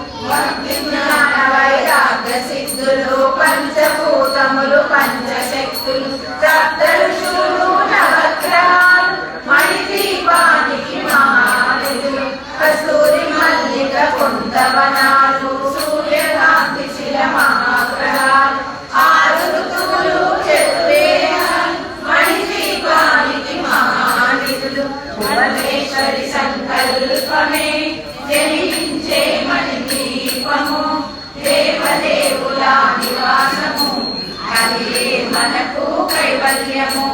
జ్ఞాన వైరాగ్య సిద్ధులు పంచభూతములు పంచశక్తులు సప్త ఋషులు నవగ్రహాలు మణిద్వీపానికి మహానిధులు. కస్తూరి మల్లిక కుందవనాలు సూర్యకాంతి శిల మహాగ్రహాలు 6 ఋతువులు చతుర్వేదాలు మణిద్వీపానికి మహానిధులు. భువనేశ్వరి సంకల్పమే జనించే మణిద్వీపము దేవదేవుల నివాసము అది మనకు కైవల్యము.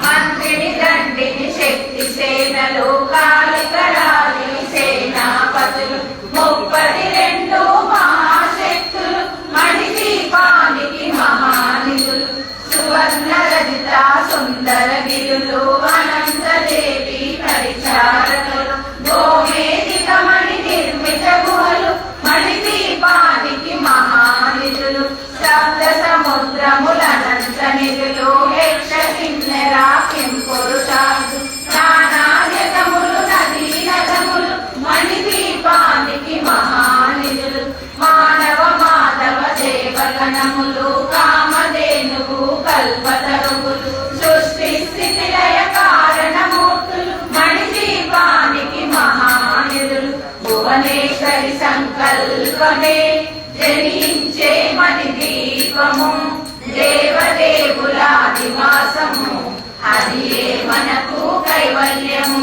మంత్రిని దండిని శక్తి సేనలు కాళికరాలి సేనాపతులు 32 మహాశక్తులు మణిద్వీపానికి మహానిధులు. సువర్ణ రజిత సుందర గిరులు అనంతదేవి పరిచారకులు గోమేధిక మణి నిర్మిత గుహలు మణిద్వీపానికి మహానిధులు. సప్త సముద్రముల అనంత నిధులు యక్ష కిన్నెర కింపురుషాలు నానాయకములు నదీ నదములు మణిద్వీపానికి మహానిధులు. మానవ మాధవ దేవగణములు కామధేనువు కల్పతరువులు సృష్టి స్థితి లయ కారణమూర్తులు మణిద్వీపానికి భువనేశ్వరి సంకల్పమే జనించే మణి దీపము దేవదేవుల నివాసము అది మనకు కైవల్యము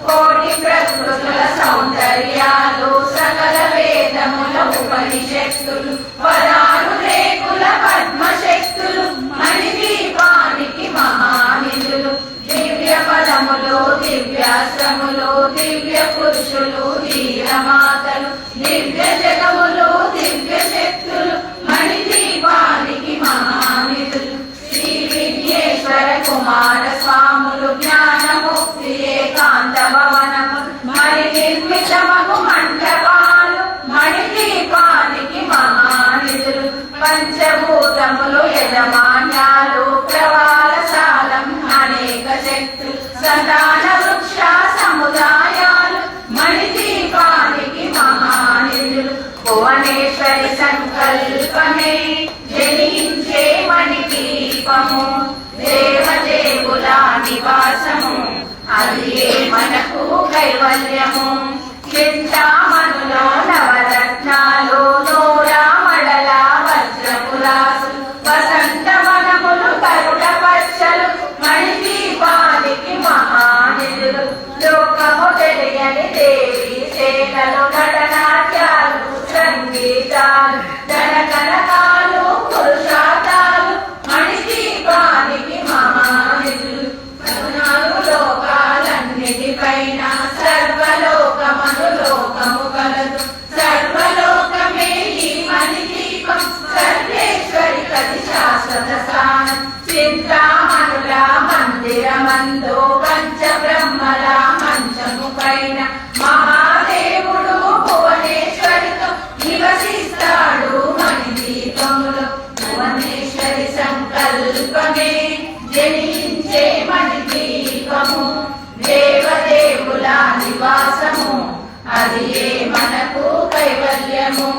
కోటి ప్రకృతుల సౌందర్యాలు సకల వేదముల ఉపనిషత్తులు పదాలు రేకుల పద్మశక్తులు మణి దీపానికి మహానిధులు దివ్య పదములు దివ్యాశ్రములు దివ్య పురుషులు వీరమాతలు దివ్య జగములు దివ్య శక్తులు మణి దీపానికి మహానిధులు శ్రీ విఘ్నేశ్వర కుమార స్వాములు జ్ఞానముక్తి ఏకాంత భవనము మణి నిర్మితమగు మండపాలు మణి దీపానికి మహానిధులు పంచభూతములు యజమాన్యాలు ప్రవాలశాలం అనేక శక్తులు సంతాన వృక్ష సముదాయాలు మణి దీపానికి మహానిధులు భువనేశ్వరి సంకల్పమే జనించే మణి దీపము దేవదేవుల నివాసము అది మనకు కైవల్యము చింతామణులో నవరత్నాలు నూరామడల వజ్రపురాసు వసంత వనములు కరుణ పచ్చలు మణి దీపానికి మహానిధులు లోకము తెలియని దేవి సేనలు నటనాట్యాలు సంగీతాలు ధనకనకాలు పురుషార్థాలు మణి దీపానికి మహానిధులు 14 లోకాలన్నిటిపైన సర్వలోకమను లోకము కలదు సర్వలోకమే ఈ మణి దీపం సర్వేశ్వరి కది శాశ్వత స్థానం చింతామణుల మందిరమందు పంచ బ్రహ్మల మంచము పైన మహాదేవుడు భువనేశ్వరితో నివసిస్తాడు మణి దీపములో భువనేశ్వరి సంకల్పమే జనించే మణి దీపము దేవదేవుల నివాసము అది మనకు కైవల్యము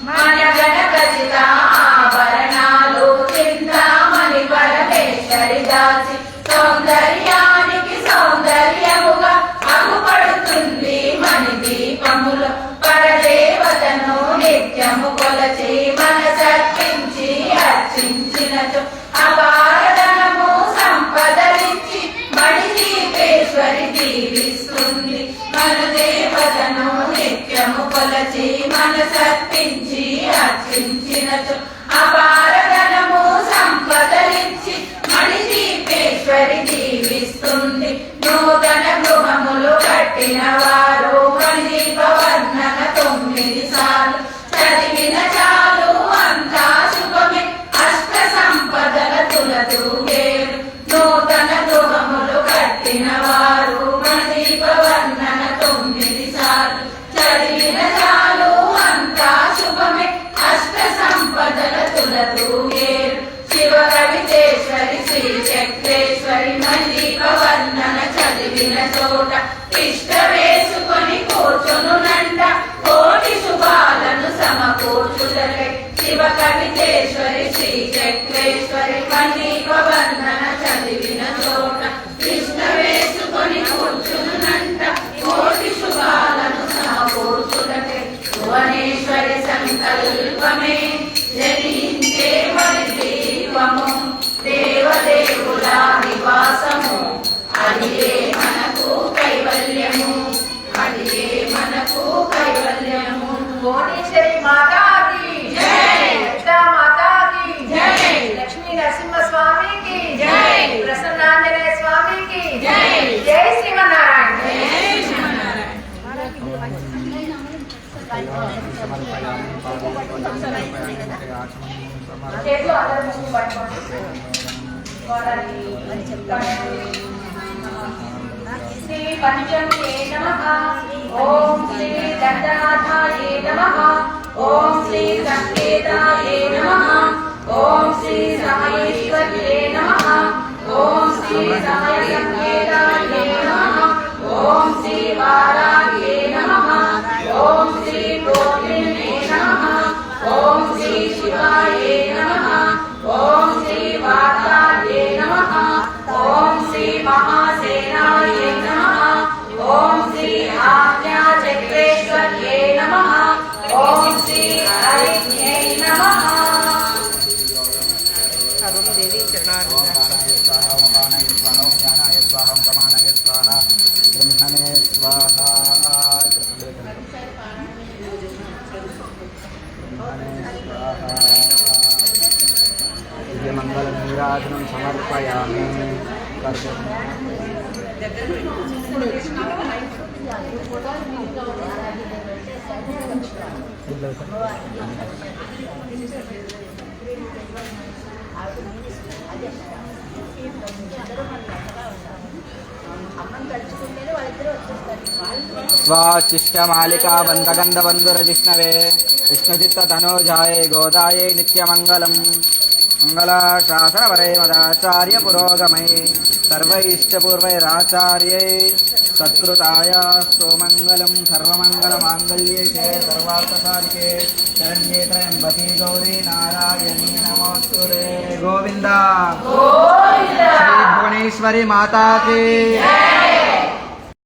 మన గణపతిత ఆభరణాలు చింతామణి పరమేశ్వరి దాచి సౌందర్యానికి సౌందర్యముగా అగుపడుతుంది మణి దీపములో పరదేవతను నిత్యము కొలచి మనసర్పించి అర్చించినచో అపారధనము సంపదలిచ్చి మణి దీపేశ్వరి దీవిస్తుంది మన దేవతను నిత్యము కొలచి మనసర్పించి అర్చించినచో అపారధనము సంపదలిచ్చి మణి దీపేశ్వరి దీవిస్తుంది నూతన గృహములు కట్టిన వారు మణి దీప వర్ణన 9 సార్లు చదివిన చాలు అంతా శుభమే అష్ట సంపదల తులతూగేరు నూతన గృహములు కట్టిన వారు మణి దీప వర్ణన 9 సార్లు చదివిన చాలు అంతా శుభమే అష్ట సంపదల తులతూగేరు శివ కవితేశ్వరి శ్రీ చక్రేశ్వరి మణి దీప వర్ణన చదివిన చోట ఇష్ట వేసుకొని కూర్చునునంట కోటి శుభాలను సమకూర్చుటకై శివ కవితేశ్వరి శ్రీ చక్రేశ్వరి మణి దీప వర్ణన చదివిన చోట ఇష్ట వేసుకొని కూర్చునునంట కోటి శుభాలను సమకూర్చుటకై భువనేశ్వరి సంకల్పమే జనించే మణి దీపము దేవదేవుల నివాసము అది మనకు కైవల్యము అది మనకు కైవల్యము భువనేశ్వరి మాతాకి జై లలితా మాతాకి జై లక్ష్మీ నరసింహ స్వామికి జై ప్రసన్నాంజనేయ స్వామికి జై జై శ్రీమన్నారాయణ జై చేతులు అందరూ ముందు పట్టుకోండి శ్రీ పంచమే నమః ఓం శ్రీ దండనాథాయ నమః ఓం శ్రీ సంకేతాయ నమః ఓం శ్రీ సమయేశ్వర్యే నమః ఓం శ్రీ సమయ సంకేతాయ నమః ఓం శ్రీ వారాహ్యే నమః ఓం శ్రీ గోవిందే నమః ఓం శ్రీ శివాయ నమః ఓం శ్రీ వాతాయే నమః ఓం శ్రీ మహాసేనాయ నమః ఓం శ్రీ ఆజ్ఞా చక్రేశ్వర్యే स्वाचिष्टमालिका बन्धगन्धबन्धुरजिष्णवे विष्णुचित्तधनोजाये गोदाये नित्यमङ्गलम् मङ्गलाशासनवरे मदाचार्य पुरोगमै सर्वैश्चपूर्वैराचार्यै सत्कृतायास्तु मङ्गलं सर्वमङ्गलमाङ्गल्ये च सर्वार्थसाधिके शरण्ये त्र्यम्बके गौरी नारायणी नमोस्तुते गोविन्द श्री भुवनेश्वरी माता की